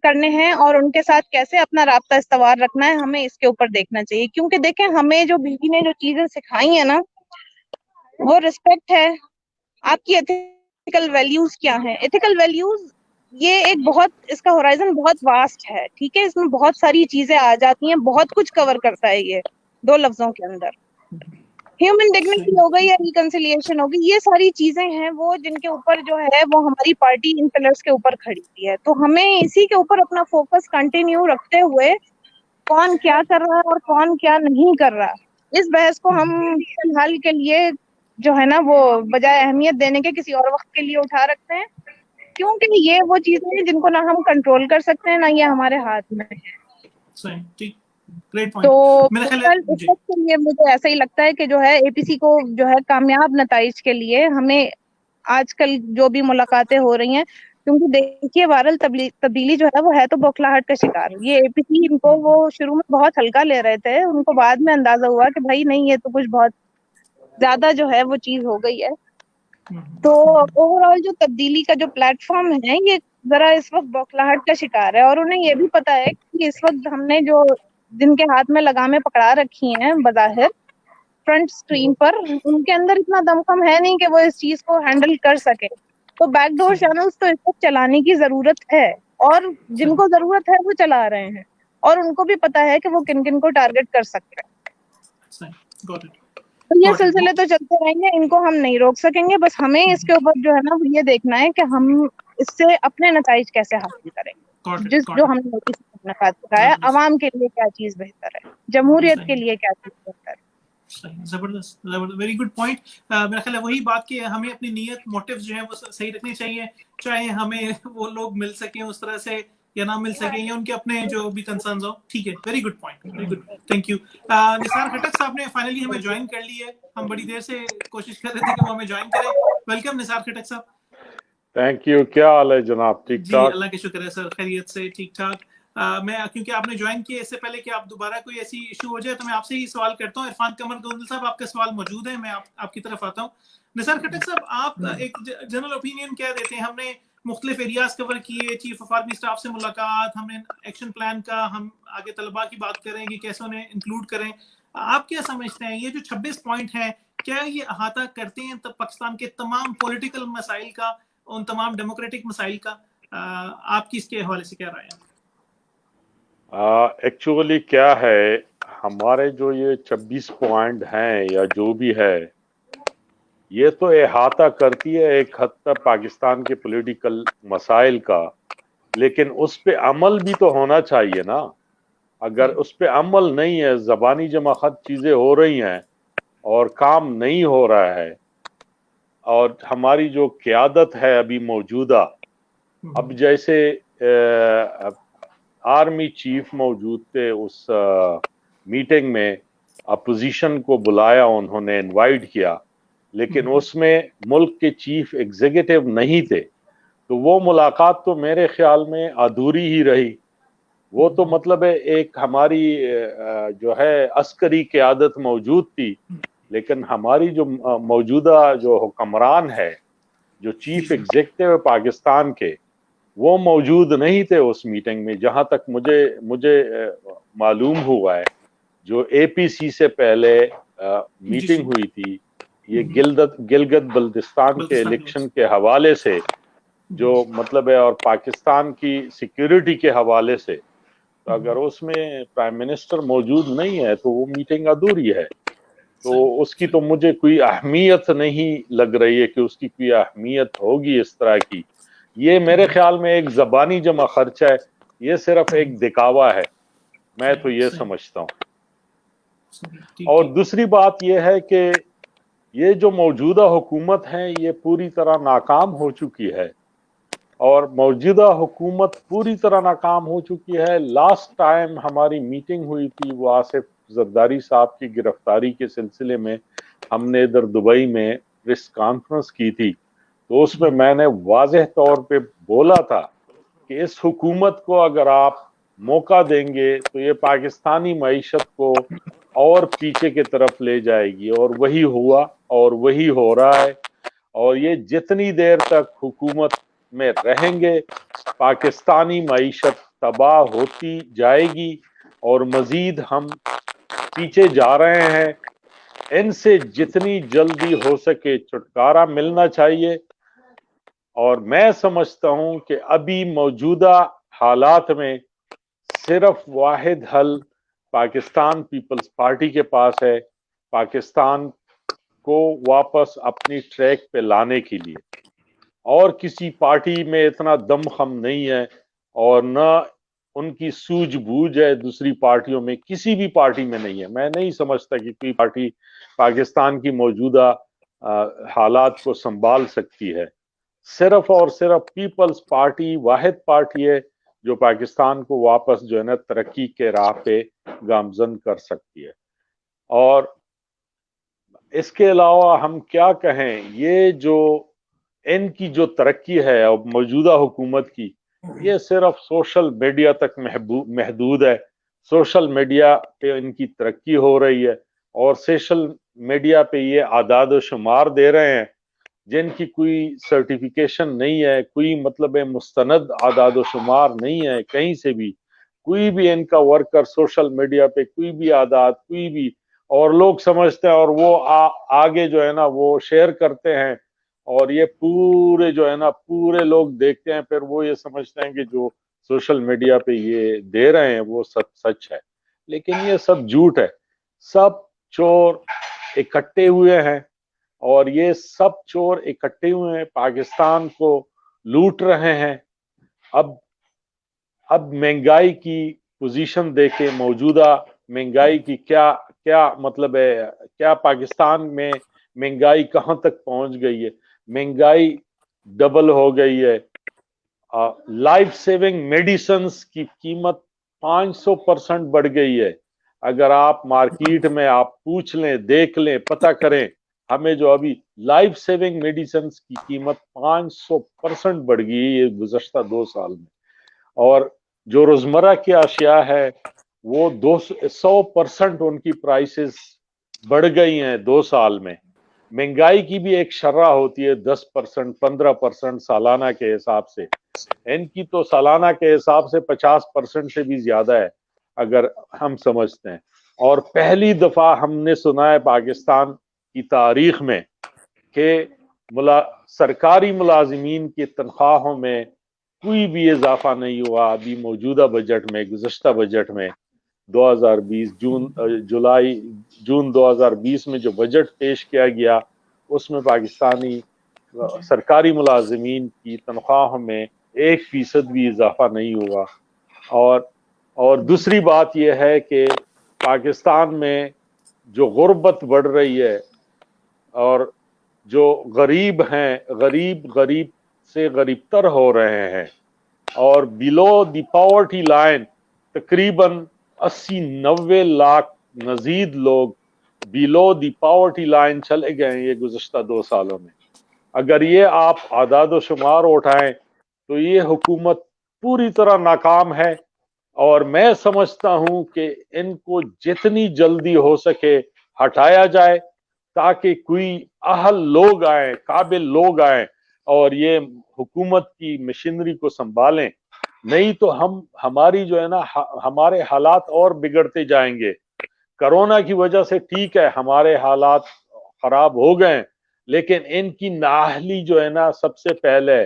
کرنے ہیں اور ان کے ساتھ کیسے اپنا رابطہ استوار رکھنا ہے, ہمیں اس کے اوپر دیکھنا چاہیے. کیونکہ دیکھیں ہمیں جو بیوی نے جو چیزیں سکھائی ہیں نا وہ رسپیکٹ ہے. آپ کی ایتھیکل ویلیوز کیا ہیں؟ ایتھیکل ویلیوز یہ ایک بہت, اس کا ہورائزن بہت واسٹ ہے, ٹھیک ہے. اس میں بہت ساری چیزیں آ جاتی ہیں, بہت کچھ کور کرتا ہے یہ 2 لفظوں کے اندر. ہیومن ڈگنیٹی ہو گئی یا ریکنسیلیشن ہوگی, یہ ساری چیزیں ہیں وہ جن کے اوپر جو ہے وہ ہماری پارٹی ان پلرز کے اوپر کھڑی ہوئی ہے. تو ہمیں اسی کے اوپر اپنا فوکس کنٹینیو رکھتے ہوئے کون کیا کر رہا ہے اور کون کیا نہیں کر رہا, اس بحث کو ہم فی الحال کے لیے جو ہے نا وہ بجائے اہمیت دینے کے کسی اور وقت کے لیے اٹھا رکھتے ہیں, کیونکہ یہ وہ چیزیں ہیں جن کو نہ ہم کنٹرول کر سکتے ہیں نہ یہ ہمارے ہاتھ میں ہے. صحیح, ٹھیک, گریٹ تو پوائنٹ. میرا خیال ہے اس وقت کے لیے مجھے ایسا ہی لگتا ہے کہ جو ہے اے پی سی کو جو ہے کامیاب نتائج کے لیے ہمیں آج کل جو بھی ملاقاتیں ہو رہی ہیں, کیونکہ دیکھیے وائرل تبدیلی جو ہے وہ ہے تو بوکھلاہٹ کا شکار. یہ اے پی سی ان کو وہ شروع میں بہت ہلکا لے رہے تھے, ان کو بعد میں اندازہ ہوا کہ بھائی نہیں یہ تو کچھ بہت زیادہ جو ہے وہ چیز ہو گئی ہے. تو اوور آل جو تبدیلی کا جو پلیٹ فارم ہے یہ ذرا اس وقت بوکھلاہٹ کا شکار ہے, اور انہیں یہ بھی پتا ہے کہ اس وقت ہم نے جو جن کے ہاتھ میں لگامیں پکڑا رکھی ہیں بظاہر فرنٹ اسکرین پر, ان کے اندر اتنا دمخم ہے نہیں کہ وہ اس چیز کو ہینڈل کر سکے. تو بیک ڈور چینلز تو اس وقت چلانے کی ضرورت ہے, اور جن کو ضرورت ہے وہ چلا رہے ہیں, اور ان کو بھی پتا ہے کہ وہ کن کن کو ٹارگٹ کر سکتے ہیں. تو یہ سلسلے تو چلتے رہیں گے, ان کو ہم نہیں روک سکیں گے. بس ہمیں اس کے اوپر جو ہے نا یہ دیکھنا ہے کہ ہم اس سے اپنے نتائج کیسے حاصل کریں گے. جو ہم نے نفاذ کرایا, عوام کے لیے کیا چیز بہتر ہے, جمہوریت کے لیے کیا چیز بہتر ہے. زبردست, ویری گڈ پوائنٹ. میرا خیال ہے وہی بات کہ ہمیں اپنی نیت موٹیو جو ہے وہ صحیح رکھنے چاہیے, چاہے ہمیں وہ لوگ مل سکیں اس طرح سے یا نہ مل سکیں, یا ان کے اپنے جو بھی کنسرنز ہو. ٹھیک ہے, very good point, very good, thank you. Nisar Khattak sahab نے فائنلی ہمیں جوائن کر لی ہے, ہم بڑی دیر سے کوشش کر رہے تھے کہ وہ ہمیں جوائن کریں. ویلکم نثار خٹک صاحب. تھینک یو, کیا حال ہے جناب؟ ٹھیک جی ٹھاک, اللہ کے شکر ہے سر, خیریت سے, ٹھیک ٹھاک. میں کیونکہ آپ نے جوائن کیا, اس سے پہلے کہ آپ دوبارہ کوئی ایسی ایشو ہو جائے تو میں آپ سے ہی سوال کرتا ہوں. عرفان قمر گوندل صاحب آپ کا سوال موجود ہے, میں آپ کی طرف آتا ہوں. نثار خٹک صاحب, آپ ایک جنرل اوپینین کیا دیتے ہیں؟ ہم نے مختلف ایریاز کور کیے, چیف آف آرمی اسٹاف سے ملاقات, ہم نے ایکشن پلان کا, ہم آگے طلباء کی بات کریں کہ کیسے انہیں انکلوڈ کریں. آپ کیا سمجھتے ہیں یہ جو 26 پوائنٹ ہیں, کیا یہ احاطہ کرتے ہیں پاکستان کے تمام پولیٹیکل مسائل کا, ان تمام ڈیموکریٹک مسائل کا؟ آپ کی اس کے حوالے سے کیا رائے ہے؟ ایکچولی کیا ہے, ہمارے جو یہ 26 پوائنٹ ہیں یا جو بھی ہے, یہ تو احاطہ کرتی ہے ایک حد تک پاکستان کے پولیٹیکل مسائل کا, لیکن اس پہ عمل بھی تو ہونا چاہیے نا. اگر اس پہ عمل نہیں ہے, زبانی جمع خط چیزیں ہو رہی ہیں اور کام نہیں ہو رہا ہے, اور ہماری جو قیادت ہے ابھی موجودہ, اب جیسے آرمی چیف موجود تھے اس میٹنگ میں, اپوزیشن کو بلایا, انہوں نے انوائٹ کیا, لیکن اس میں ملک کے چیف ایگزیکٹو نہیں تھے. تو وہ ملاقات تو میرے خیال میں ادھوری ہی رہی. وہ تو مطلب ہے ایک ہماری جو ہے عسکری قیادت موجود تھی, لیکن ہماری جو موجودہ جو حکمران ہے जो चीफ एग्जीक्यूटिव है पाकिस्तान के, वो मौजूद नहीं थे उस मीटिंग में, जहां तक मुझे मालूम हुआ है। जो एपीसी से पहले मीटिंग हुई थी, ये गिलगित बल्तिस्तान के इलेक्शन के हवाले से जो मतलब है, और पाकिस्तान की सिक्योरिटी के हवाले से, तो अगर उसमें प्राइम मिनिस्टर मौजूद नहीं है तो वो मीटिंग अधूरी है। तो उसकी तो मुझे कोई अहमियत नहीं लग रही है कि उसकी कोई अहमियत होगी इस तरह की। ये मेरे ख्याल में एक ज़बानी जमा खर्च है, ये सिर्फ एक दिखावा है, मैं तो ये समझता हूँ। और दूसरी बात ये है कि ये जो मौजूदा हुकूमत है ये पूरी तरह नाकाम हो चुकी है, और मौजूदा हुकूमत पूरी तरह नाकाम हो चुकी है। लास्ट टाइम हमारी मीटिंग हुई थी वो आसिफ जरदारी साहब की गिरफ्तारी के सिलसिले में, हमने इधर दुबई में प्रेस कॉन्फ्रेंस की थी, तो उसमें मैंने वाज़ेह तौर पे बोला था कि इस हुकूमत को अगर आप मौका देंगे तो ये पाकिस्तानी मईशत को और पीछे की तरफ ले जाएगी, और वही हुआ और वही हो रहा है। और ये जितनी देर तक हुकूमत में रहेंगे पाकिस्तानी मईशत तबाह होती जाएगी, और मजीद हम पीछे जा रहे हैं। इनसे जितनी जल्दी हो सके छुटकारा मिलना चाहिए। और मैं समझता हूं कि अभी मौजूदा हालात में सिर्फ वाहिद हल पाकिस्तान पीपल्स पार्टी के पास है, पाकिस्तान को वापस अपनी ट्रैक पे लाने के लिए। और किसी पार्टी में इतना दमखम नहीं है, और न उनकी सूझबूझ है दूसरी पार्टियों में, किसी भी पार्टी में नहीं है। मैं नहीं समझता कि कोई पार्टी पाकिस्तान की मौजूदा हालात को संभाल सकती है। सिर्फ और सिर्फ पीपल्स पार्टी वाहिद पार्टी है जो पाकिस्तान को वापस जो है ना तरक्की के राह पे गामजन कर सकती है। और इसके अलावा हम क्या कहें, ये जो इनकी जो तरक्की है और मौजूदा हुकूमत की, ये सिर्फ सोशल मीडिया तक महदूद है। सोशल मीडिया पे इनकी तरक्की हो रही है, और सोशल मीडिया पे ये आदाद व शुमार दे रहे हैं जिनकी कोई सर्टिफिकेशन नहीं है, कोई मतलब है मुस्तनद आदाद व शुमार नहीं है कहीं से भी। कोई भी इनका वर्कर सोशल मीडिया पे कोई भी आदाद कोई भी, और लोग समझते हैं और वो आगे जो है ना वो शेयर करते हैं, और ये पूरे जो है ना पूरे लोग देखते हैं, फिर वो ये समझते हैं कि जो सोशल मीडिया पे ये दे रहे हैं वो सब सच है। लेकिन ये सब झूठ है। सब चोर इकट्ठे हुए हैं, और ये सब चोर इकट्ठे हुए हैं, पाकिस्तान को लूट रहे हैं। अब महंगाई की पोजीशन देखें, मौजूदा महंगाई की क्या मतलब है, क्या पाकिस्तान में महंगाई कहां तक पहुंच गई है। महंगाई डबल हो गई है। लाइफ सेविंग मेडिसिन्स की कीमत 500% बढ़ गई है। अगर आप मार्केट में आप पूछ लें, देख लें, पता करें, हमें जो अभी लाइफ सेविंग मेडिसिन्स की कीमत 500% बढ़ गई है ये गुज़श्ता 2 साल में। और जो रोजमर्रा की अशिया है वो 200% उनकी प्राइसेस बढ़ गई हैं 2 साल में। महंगाई की भी एक शर्रा होती है 10% 15% सालाना के हिसाब से, इनकी तो सालाना के हिसाब से 50% से भी ज्यादा है अगर हम समझते हैं। और पहली दफा हमने सुना है पाकिस्तान की तारीख में कि सरकारी मुलाजिमीन की तनख्वाहों में कोई भी इजाफा नहीं हुआ। अभी मौजूदा बजट में, गुज़श्ता बजट में 2020 जून 2020 में जो बजट पेश किया गया उसमें पाकिस्तानी सरकारी मुलाजिमीन की तनख्वाहों में 1% भी इजाफा नहीं हुआ। और दूसरी बात यह है कि पाकिस्तान में जो गुर्बत बढ़ रही है और जो गरीब हैं, गरीब से गरीबतर हो रहे हैं, और बिलो द पॉवर्टी लाइन तकरीबन 80-90 लाख मजीद लोग बिलो द पॉवर्टी लाइन चले गए हैं ये गुज़श्ता 2 सालों में। अगर ये आप आदाद व शुमार उठाएं तो ये हुकूमत पूरी तरह नाकाम है। और मैं समझता हूं कि इनको जितनी जल्दी हो सके हटाया जाए ताकि कोई अहल लोग आए, काबिल लोग आए اور یہ حکومت کی مشینری کو سنبھالیں، نہیں تو ہماری جو ہے نا ہمارے حالات اور بگڑتے جائیں گے۔ کرونا کی وجہ سے ٹھیک ہے ہمارے حالات خراب ہو گئے، لیکن ان کی نااہلی جو ہے نا سب سے پہلے،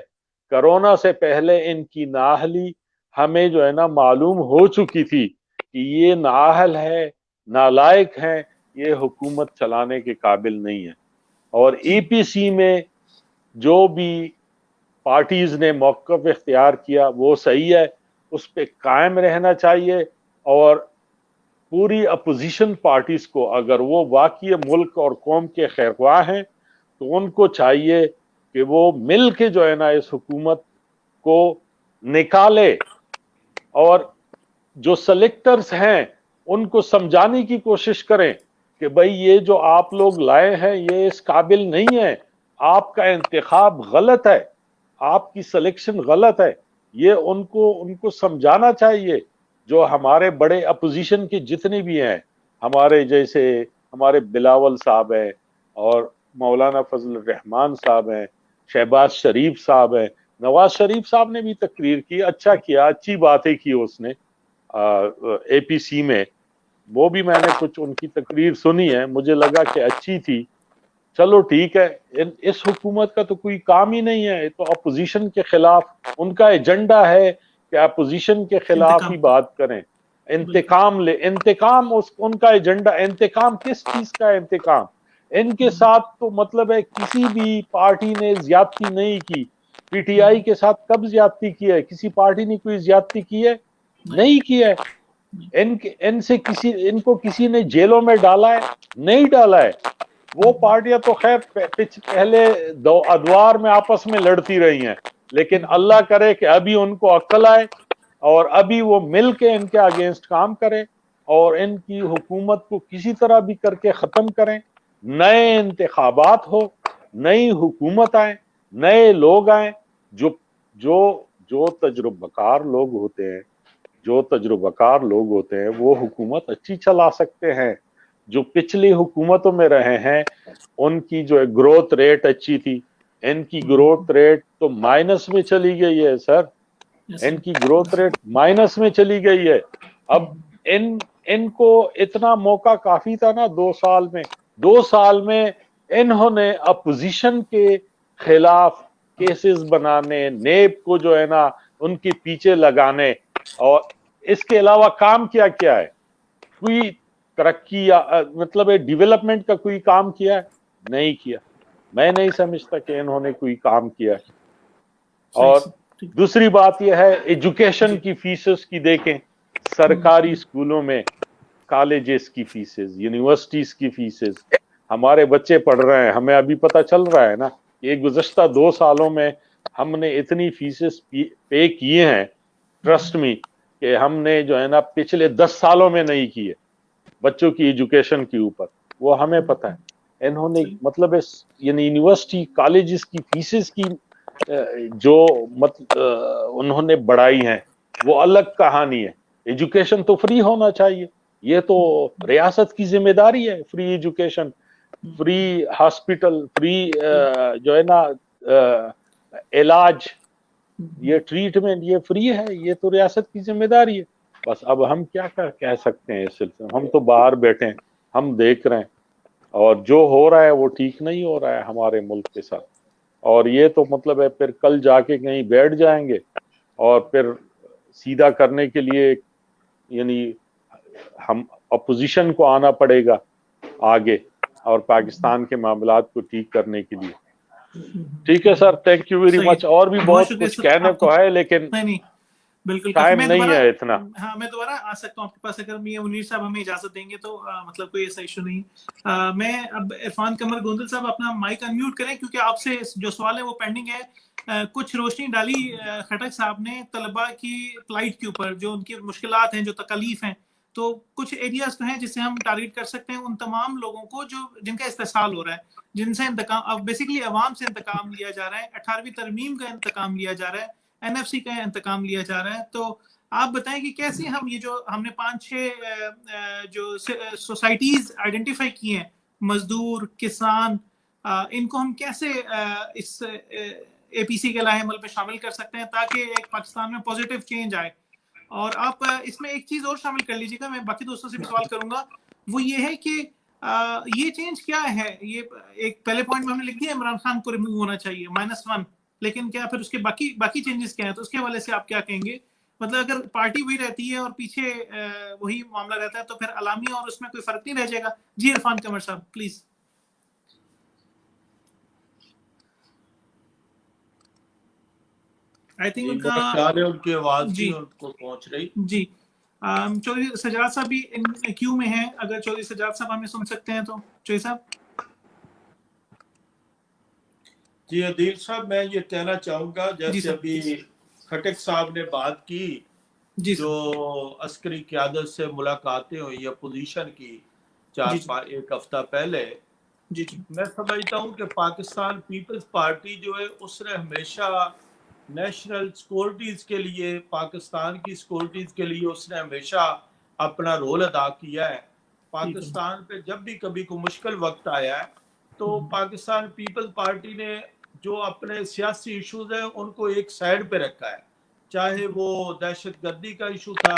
کرونا سے پہلے ان کی نااہلی ہمیں جو ہے نا معلوم ہو چکی تھی کہ یہ نااہل ہے، نالائق ہیں، یہ حکومت چلانے کے قابل نہیں ہے۔ اور ای پی سی میں جو بھی پارٹیز نے موقف اختیار کیا وہ صحیح ہے، اس پہ قائم رہنا چاہیے، اور پوری اپوزیشن پارٹیز کو اگر وہ واقعی ملک اور قوم کے خیرخواہ ہیں تو ان کو چاہیے کہ وہ مل کے جو ہے نا اس حکومت کو نکالے، اور جو سلیکٹرز ہیں ان کو سمجھانے کی کوشش کریں کہ بھئی یہ جو آپ لوگ لائے ہیں یہ اس قابل نہیں ہے، آپ کا انتخاب غلط ہے، آپ کی سلیکشن غلط ہے۔ یہ ان کو سمجھانا چاہیے۔ جو ہمارے بڑے اپوزیشن کے جتنے بھی ہیں، ہمارے جیسے ہمارے بلاول صاحب ہیں، اور مولانا فضل الرحمان صاحب ہیں، شہباز شریف صاحب ہیں، نواز شریف صاحب نے بھی تقریر کی، اچھا کیا، اچھی باتیں کی اس نے اے پی سی میں، وہ بھی میں نے کچھ ان کی تقریر سنی ہے، مجھے لگا کہ اچھی تھی۔ چلو ٹھیک ہے، اس حکومت کا تو کوئی کام ہی نہیں ہے، تو اپوزیشن کے خلاف ان کا ایجنڈا ہے کہ اپوزیشن کے خلاف ہی بات کریں، انتقام لے، انتقام ان کا ایجنڈا۔ انتقام کس چیز کا انتقام؟ ان کے ساتھ تو مطلب ہے کسی بھی پارٹی نے زیادتی نہیں کی۔ پی ٹی آئی کے ساتھ کب زیادتی کی ہے؟ کسی پارٹی نے کوئی زیادتی کی ہے؟ نہیں کی ہے۔ ان کو کسی نے جیلوں میں ڈالا ہے؟ نہیں ڈالا ہے۔ وہ پارٹیاں تو خیر پہلے دو ادوار میں آپس میں لڑتی رہی ہیں، لیکن اللہ کرے کہ ابھی ان کو عقل آئے اور ابھی وہ مل کے ان کے اگینسٹ کام کریں اور ان کی حکومت کو کسی طرح بھی کر کے ختم کریں۔ نئے انتخابات ہو، نئی حکومت آئے، نئے لوگ آئیں، جو تجربہ کار لوگ ہوتے ہیں، وہ حکومت اچھی چلا سکتے ہیں۔ جو پچھلی حکومتوں میں رہے ہیں ان کی جو گروتھ ریٹ اچھی تھی، ان کی گروتھ ریٹ تو مائنس میں چلی گئی ہے سر، ان کی گروتھ ریٹ مائنس میں چلی گئی ہے۔ اب ان کو اتنا موقع کافی تھا نا 2 سال میں انہوں نے اپوزیشن کے خلاف کیسز بنانے، نیب کو جو ہے نا ان کے پیچھے لگانے، اور اس کے علاوہ کام کیا ہے؟ کوئی ترقی یا مطلب ڈیولپمنٹ کا کوئی کام کیا ہے؟ نہیں کیا۔ میں نہیں سمجھتا کہ انہوں نے کوئی کام کیا ہے۔ اور دوسری بات یہ ہے ایجوکیشن کی فیسز کی دیکھیں، سرکاری اسکولوں میں کالجز کی فیسز، یونیورسٹیز کی فیسز، ہمارے بچے پڑھ رہے ہیں، ہمیں ابھی پتہ چل رہا ہے نا کہ گزشتہ 2 سالوں میں ہم نے اتنی فیسز پے کیے ہیں، ٹرسٹ می، کہ ہم نے جو ہے نا پچھلے 10 سالوں میں نہیں کیے بچوں کی ایجوکیشن کے اوپر، وہ ہمیں پتہ ہے۔ انہوں نے مطلب یعنی یونیورسٹی کالجز کی فیسز کی جو انہوں نے بڑھائی ہیں وہ الگ کہانی ہے۔ ایجوکیشن تو فری ہونا چاہیے، یہ تو ریاست کی ذمہ داری ہے، free education, free hospital, free جو ہے نا علاج، یہ ٹریٹمنٹ، یہ فری ہے، یہ تو ریاست کی ذمہ داری ہے۔ بس اب ہم کیا کہہ سکتے ہیں اس سلسلے میں؟ ہم تو باہر بیٹھے ہیں، ہم دیکھ رہے ہیں، اور جو ہو رہا ہے وہ ٹھیک نہیں ہو رہا ہے ہمارے ملک کے ساتھ، اور یہ تو مطلب ہے پھر کل جا کے کہیں بیٹھ جائیں گے اور پھر سیدھا کرنے کے لیے یعنی ہم اپوزیشن کو آنا پڑے گا آگے، اور پاکستان کے معاملات کو ٹھیک کرنے کے لیے۔ ٹھیک ہے سر، تھینک یو ویری مچ۔ اور بھی بہت کچھ کہنے کو ہے لیکن بالکل ٹائم نہیں ہے اتنا۔ ہاں، میں دوبارہ آ سکتا ہوں آپ کے پاس اگر منیر صاحب ہمیں اجازت دیں گے تو، مطلب کوئی ایسا ایشو نہیں۔ میں اب عرفان قمر گوندل صاحب اپنا مائک انمیوٹ کریں، کیونکہ آپ سے جو سوال ہے وہ پینڈنگ ہے۔ کچھ روشنی ڈالی خٹک صاحب نے طلباء کی پلائٹ کے اوپر، جو ان کی مشکلات ہیں، جو تکالیف ہیں، تو کچھ ایریاز تو ہیں جس سے ہم ٹارگیٹ کر سکتے ہیں ان تمام لوگوں کو جن کا استحصال ہو رہا ہے، جن سے انتقام، بیسیکلی عوام سے انتقام لیا جا رہا ہے، 18ویں ترمیم کا انتقام لیا جا رہا ہے، NFC کا انتقام لیا جا رہا ہے۔ تو آپ بتائیں کہ کیسے ہم یہ جو ہم نے 5-6 جو سوسائٹیز آئیڈینٹیفائی کی ہیں، مزدور، کسان، ان کو ہم کیسے APC के लाहेमल पे शामिल कर सकते हैं ताकि एक पाकिस्तान में पॉजिटिव चेंज आए। और आप इसमें एक चीज़ और शामिल कर लीजिएगा, मैं बाकी दोस्तों से भी सवाल करूंगा, वो ये है कि ये चेंज क्या है। ये एक पहले पॉइंट में हमने लिख दिया इमरान खान को रिमूव होना चाहिए -1, लेकिन क्या फिर उसके बाकी चेंजेस क्या हैं, तो उसके हवाले से आप क्या कहेंगे? मतलब अगर पार्टी वही रहती है और पीछे वही मामला रहता है तो फिर अलामी और उसमें कोई फर्क नहीं रह जाएगा? जी इरफान कमर साहब प्लीज। आई थिंक उनका ख्याल है उनकी आवाज जी उनको पहुंच रही। जी चौधरी सजाद साहब भी इन क्यू में हैं, अगर चौधरी सजाद साहब हमें सुन सकते हैं तो चौधरी साहब। जी अदील साहब, मैं ये कहना चाहूंगा जैसे अभी खटक साहब ने बात की जो अस्करी क़यादत से मुलाकातें हुई अपोजिशन की 1 हफ्ता पहले, जी मैं समझता हूँ कि पाकिस्तान पीपल्स पार्टी जो है उसने हमेशा नेशनल सिक्योरिटीज के लिए, पाकिस्तान की सिक्योरिटीज के लिए उसने हमेशा अपना रोल अदा किया है। पाकिस्तान पे जब भी कभी कोई मुश्किल वक्त आया है तो पाकिस्तान पीपल्स पार्टी ने जो अपने सियासी इश्यूज हैं उनको एक साइड पे रखा है, चाहे वो दहशतगर्दी का इशू था,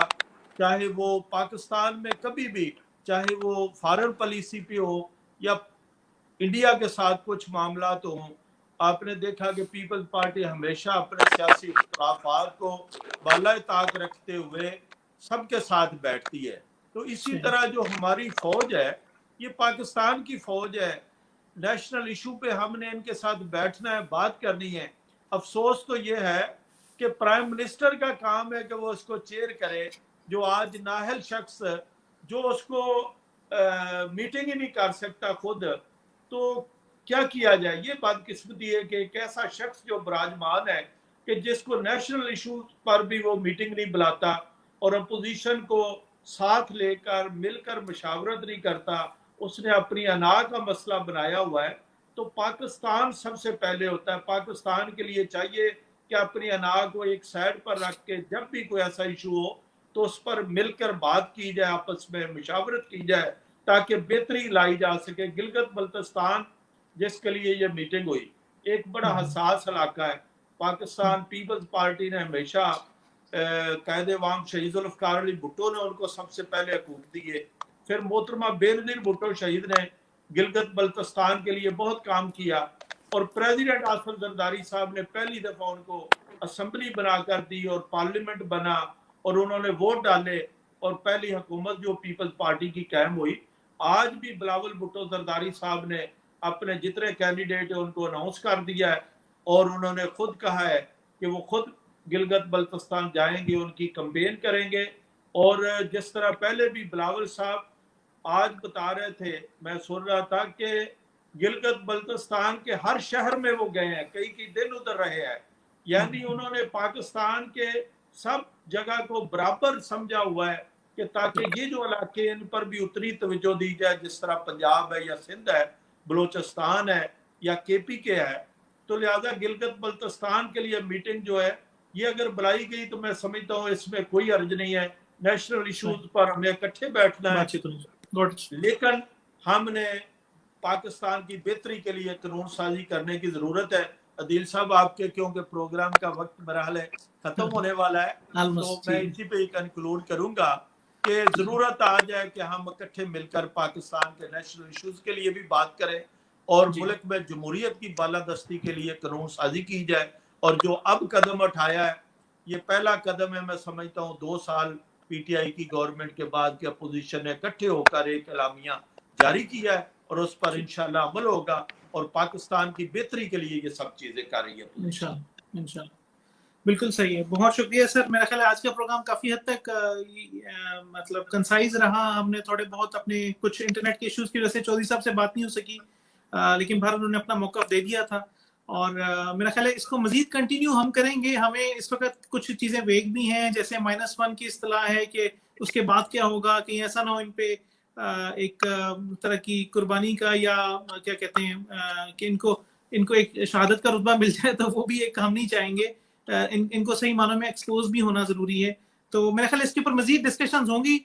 चाहे वो पाकिस्तान में कभी भी, चाहे वो फॉरेन पॉलिसी पे हो या इंडिया के साथ कुछ मामला तो हों। आपने देखा कि पीपल्स पार्टी हमेशा अपने सियासी इख्तिलाफात को बाला ताक रखते हुए सबके साथ बैठती है। तो इसी तरह जो हमारी फौज है, ये पाकिस्तान की फौज है, नेशनल इशू पे हमने इनके साथ बैठना है, बात करनी है। अफसोस तो ये है कि प्राइम मिनिस्टर का काम है कि वो उसको चेयर करे, जो आज नाहल शख्स जो उसको मीटिंग ही नहीं कर सकता खुद, तो क्या किया जाए? ये बदकिस्मती है कि एक ऐसा शख्स जो विराजमान है कि जिसको नेशनल इशू पर भी वो मीटिंग नहीं बुलाता और अपोजिशन को साथ लेकर मिलकर मशावरत नहीं करता, उसने अपनी अना का मसला बनाया हुआ है। तो पाकिस्तान सबसे पहले होता है, पाकिस्तान के लिए चाहिए कि अपनी अना को एक साइड पर रख के जब भी कोई ऐसा इशू हो तो उस पर मिलकर बात की जाए, आपस में मशावरत की जाए ताकि बेहतरी लाई जा सके। गिलगित बल्तिस्तान जिसके लिए ये मीटिंग हुई, एक बड़ा हसास इलाका है। पाकिस्तान पीपल्स पार्टी ने हमेशा कायदे-ए-वाम शहीद जुल्फ़िकार अली भुट्टो ने उनको सबसे पहले हकूक दी है, फिर मोहतरमा बेनज़ीर भुट्टो शहीद ने गिलगित बल्तिस्तान के लिए बहुत काम किया और प्रेसिडेंट आसिफ जरदारी साहब ने पहली दफा उनको असेंबली बनाकर दी और पार्लियामेंट बना और उन्होंने वोट डाले और पहली हुकूमत जो पीपल्स पार्टी की कायम हुई। आज भी बिलावल भुट्टो जरदारी साहब ने अपने जितने कैंडिडेट है उनको अनाउंस कर दिया है और उन्होंने खुद कहा है कि वो खुद गिलगित बल्तिस्तान जाएंगे, उनकी कैंपेन करेंगे। और जिस तरह पहले भी बिलावल साहब आज बता रहे थे, मैं सुन रहा था कि गिलगित बल्तिस्तान के हर शहर में वो गए हैं, कई दिन उधर रहे हैं, यानी उन्होंने पाकिस्तान के सब जगह को बराबर समझा हुआ है कि ताकि ये जो इलाके इन पर भी उतनी तवज्जो दी जाए, जिस तरह पंजाब है या सिंध है, बलोचिस्तान है या KP के है। तो लिहाजा गिलगित बल्तिस्तान के लिए मीटिंग जो है ये अगर बुलाई गई तो मैं समझता हूँ इसमें कोई अर्ज नहीं है। नेशनल इश्यूज पर हमें इकट्ठे बैठना है, लेकिन हमने पाकिस्तान की बेहतरी के लिए कानून साजी करने की जरूरत है। अदील साहब आपके क्योंकि प्रोग्राम का वक्त मेरा हाल है खत्म होने वाला है, तो मैं इसी पे कंक्लूड करूंगा कि जरूरत आ जाए कि हम इकट्ठे मिलकर पाकिस्तान के नेशनल इश्यूज के लिए भी बात करें और मुल्क में जमहूरियत की बालादस्ती के लिए कानून साजी की जाए। और जो अब कदम उठाया है ये पहला कदम है, मैं समझता हूँ 2 साल PTI की गवर्नमेंट के बाद के अपोजिशन ने इकट्ठे होकर एक एलामिया जारी किया है और उस पर इंशाल्लाह अमल होगा और पाकिस्तान की बेहतरी के लिए ये सब चीजें कर रही है इंशाल्लाह। बिल्कुल सही है, बहुत शुक्रिया सर। मेरा ख्याल है आज का प्रोग्राम काफी हद तक मतलब कंसाइज रहा। हमने थोड़े बहुत अपने कुछ इंटरनेट के इश्यूज की वजह से चौधरी साहब से बात नहीं हो सकी, लेकिन भारत उन्होंने अपना मौका दे दिया था और मेरा ख्याल है इसको मजीद कंटिन्यू हम करेंगे। हमें इस वक्त कुछ चीजें वेग भी हैं, जैसे -1 की इस्तिलाह है कि उसके बाद क्या होगा, कहीं ऐसा ना हो इन पे एक तरह की कुर्बानी का या क्या कहते हैं कि इनको एक शहादत का रुतबा मिल जाए, तो वो भी एक हम नहीं चाहेंगे। इनको सही मानों में एक्सपोज भी होना जरूरी है। तो मेरा ख्याल इसके ऊपर मजीद डिस्कशंस होंगी।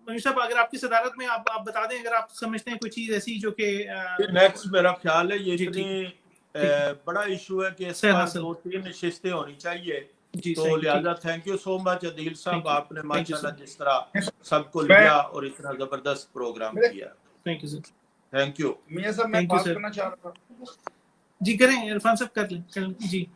मनीष साहब अगर आपकी सदारत में आप बता दें अगर आप समझते हैं कोई चीज ऐसी जो कि नेक्स्ट मेरा ख्याल है ये इतनी बड़ा इशू है कि इस सर, बार हासिल। 2-3 नशिस्तें होनी चाहिए, जी तो सही, लिहाजा thank you so much Adeel साहब, Thank you. आपने Thank you, माशाल्लाह sir. जिस तरह सबको मैं- लिया और इतना जबरदस्त प्रोग्राम किया, thank you sir. Thank you. मियां साहब मैं Thank you, बात sir. करना चाह रहा था। जी करें इरफान साहब, कर लें जी।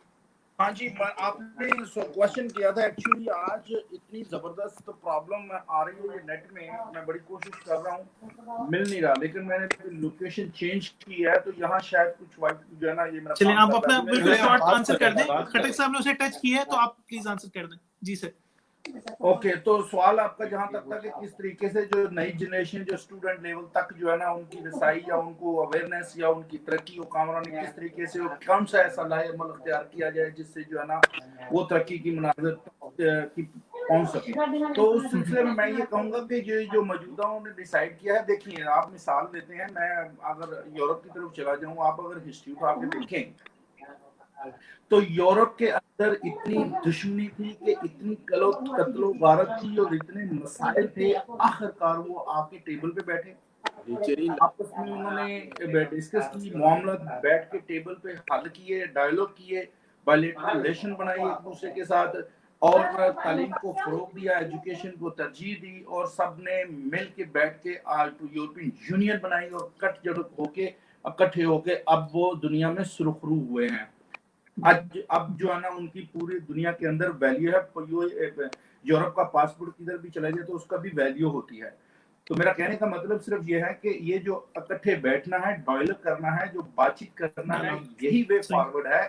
हाँ जी, आपने क्वेश्चन किया था। एक्चुअली आज इतनी जबरदस्त प्रॉब्लम आ रही है ये नेट में, मैं बड़ी कोशिश कर रहा हूँ, मिल नहीं रहा, लेकिन मैंने लोकेशन चेंज की है तो यहाँ शायद कुछ वाइट जो है ना, ये मेरा चलिए काम आप कर अपना रहा है। बिल्कुल चलिए, शॉर्ट बात आंसर करें, कर दें। बात करें। खटक साहब ने उसे टच किया है तो आप प्लीज आंसर कर दें। जी सर। ओके, तो सवाल आपका जहां तक था कि किस तरीके से जो नई जनरेशन जो स्टूडेंट लेवल तक जो है ना उनकी रसाई या उनको अवेयरनेस या उनकी तरक्की को कामरानी किस तरीके से कौन सा ऐसा लाहे अमल अख्तियार किया जाए जिससे जो है ना वो तरक्की की मनाजिर की पहुंच सके। तो उस सिलसिले में मैं ये कहूंगा कि जो मौजूदा उन्होंने डिसाइड किया है, देखिए आप मिसाल देते हैं, मैं अगर यूरोप की तरफ चला जाऊँ, आप अगर हिस्ट्री उठा के देखें तो यूरोप के अंदर इतनी दुश्मनी थी कि इतनी कत्लो गारत थी और इतने मसाइल थे, आखिरकार वो आके टेबल पे बैठे, आपस में उन्होंने डिस्कस की, मामला बैठ के टेबल पे हल किए, डायलॉग किए, बायलैटरल रिलेशन बनाई एक दूसरे के साथ, और तालीम को फरोग दिया, एजुकेशन को तरजीह दी, और सब ने मिल के बैठ के आज यूरोपियन यूनियन बनाई और इकट्ठे होके अब वो दुनिया में सुरखरू हुए हैं। अब जो है ना उनकी पूरी दुनिया के अंदर वैल्यू है। यूरोप का पासपोर्ट किधर भी चला जाए तो उसका भी वैल्यू होती है। तो मेरा कहने का मतलब सिर्फ ये है कि ये जो इकट्ठे बैठना है, डायलॉग करना है, जो बातचीत करना है, यही वे फॉरवर्ड है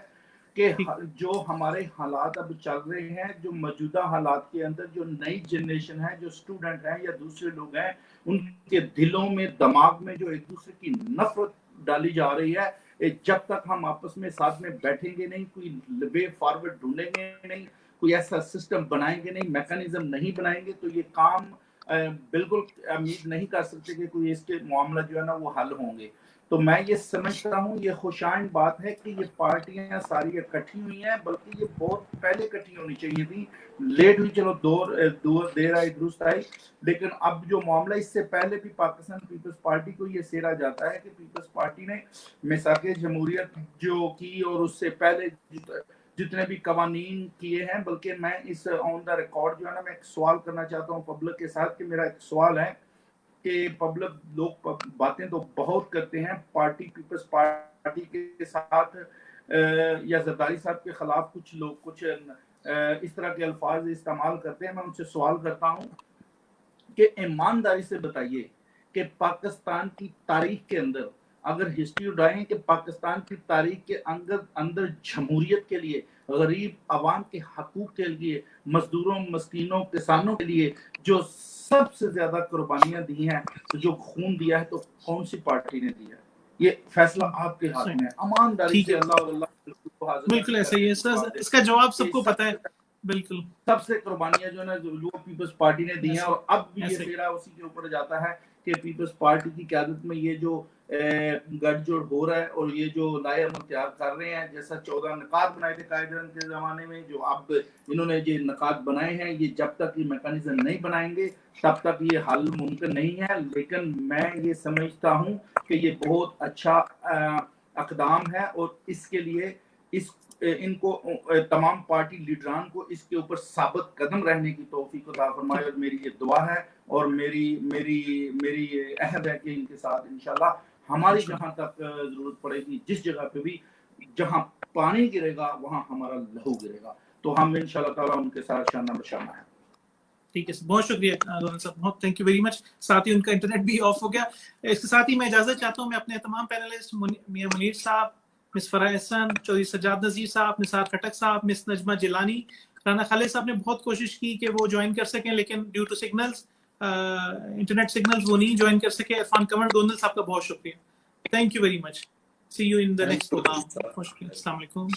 कि जो हमारे हालात अब चल रहे हैं, जो मौजूदा हालात के अंदर जो नई जनरेशन है, जो स्टूडेंट हैं या दूसरे लोग हैं, उनके दिलों में, दिमाग में जो एक दूसरे की नफरत डाली जा रही है, जब तक हम आपस में साथ में बैठेंगे नहीं, कोई वे फॉरवर्ड ढूंढेंगे नहीं, कोई ऐसा सिस्टम बनाएंगे नहीं, मैकेनिज्म नहीं बनाएंगे, तो ये काम बिल्कुल उम्मीद नहीं कर सकते कि कोई इसके मामला जो है ना वो हल होंगे। तो मैं ये समझता हूँ, ये खुशाइन बात है कि ये पार्टियां सारी इकट्ठी हुई हैं, बल्कि ये बहुत पहले इकट्ठी होनी चाहिए थी, लेट हुई, चलो देर आई दुरुस्त आई, लेकिन अब जो मामला, इससे पहले भी पाकिस्तान पीपल्स पार्टी को ये सेरा जाता है कि पीपल्स पार्टी ने मिसाके जमहूरियत जो की और उससे पहले जितने भी कवानीन किए हैं, बल्कि मैं इस ऑन द रिकॉर्ड जो है ना मैं एक सवाल करना चाहता हूँ पब्लिक के साथ, कि मेरा एक सवाल है कि पब्लिक लोग बातें तो बहुत करते हैं, पार्टी पीपल्स पार्टी के साथ या जरदारी साहब के खिलाफ कुछ लोग कुछ इस तरह के अल्फाज इस्तेमाल करते हैं। मैं उनसे सवाल करता हूं कि ईमानदारी से बताइए कि पाकिस्तान की तारीख के अंदर अगर हिस्ट्री उठाएं कि पाकिस्तान की तारीख के अंदर जमहूरियत के लिए, गरीब आवाम के हकूक के लिए, मजदूरों, मस्कीनों, किसानों के लिए जो सबसे ज्यादा कुर्बानियां दी हैं, तो जो खून दिया है, तो कौन सी पार्टी ने दिया है? ये फैसला आपके हाथ में है। ईमानदारी से अल्लाह बिल्कुल ऐसा ही है सर, इसका जवाब सबको पता है। बिल्कुल सबसे कुर्बानियां जो है ना जो पीपल्स पार्टी ने दी हैं, और अब भी ये फेरा उसी के ऊपर जाता है कि पीपल्स पार्टी की क़यादत में ये जो गठजोड़ हो रहा है और ये जो नए अमल तैयार कर रहे हैं, जैसा 14 नकात बनाए थे कायदे के जमाने में, जो अब इन्होंने ये नकात बनाए हैं, ये जब तक ये मैकेनिज्म नहीं बनाएंगे तब तक ये हल मुमकिन नहीं है। लेकिन मैं ये समझता हूँ कि ये बहुत अच्छा इक़दाम है, और इसके लिए इनको तमाम पार्टी लीडरान को इसके ऊपर साबित कदम रहने की तौफीक अता फरमाए, और मेरी ये दुआ है और मेरी अहद है कि इनके साथ इंशाल्लाह हमारी जहां तक जरूरत पड़ेगी, जिस जगह पे भी जहां पानी गिरेगा वहां हमारा लहू गिरेगा, तो हम इंशाल्लाह ताला उनके साथ शाना बशाना है। ठीक है, बहुत शुक्रिया रोहन साहब, बहुत थैंक यू वेरी मच। साथ ही उनका इंटरनेट भी ऑफ हो गया। इसके साथ ही मैं इजाजत चाहता हूँ, मैं अपने तमाम पैनलिस्ट मियां मुनीर साहब, मिस फराह एहसन, चौधरी सज्जाद नज़ीर साहब, निसार खटक साहब, मिस नजमा जिलानी, राना खालिद साहब ने बहुत कोशिश की कि वो ज्वाइन कर सकें, लेकिन due to signals, internet signals, वो नहीं ज्वाइन कर सके। इरफान कमर गोंदल साहब का बहुत शुक्रिया, thank you very much. See you in the next program. अस्सलाम वालेकुम।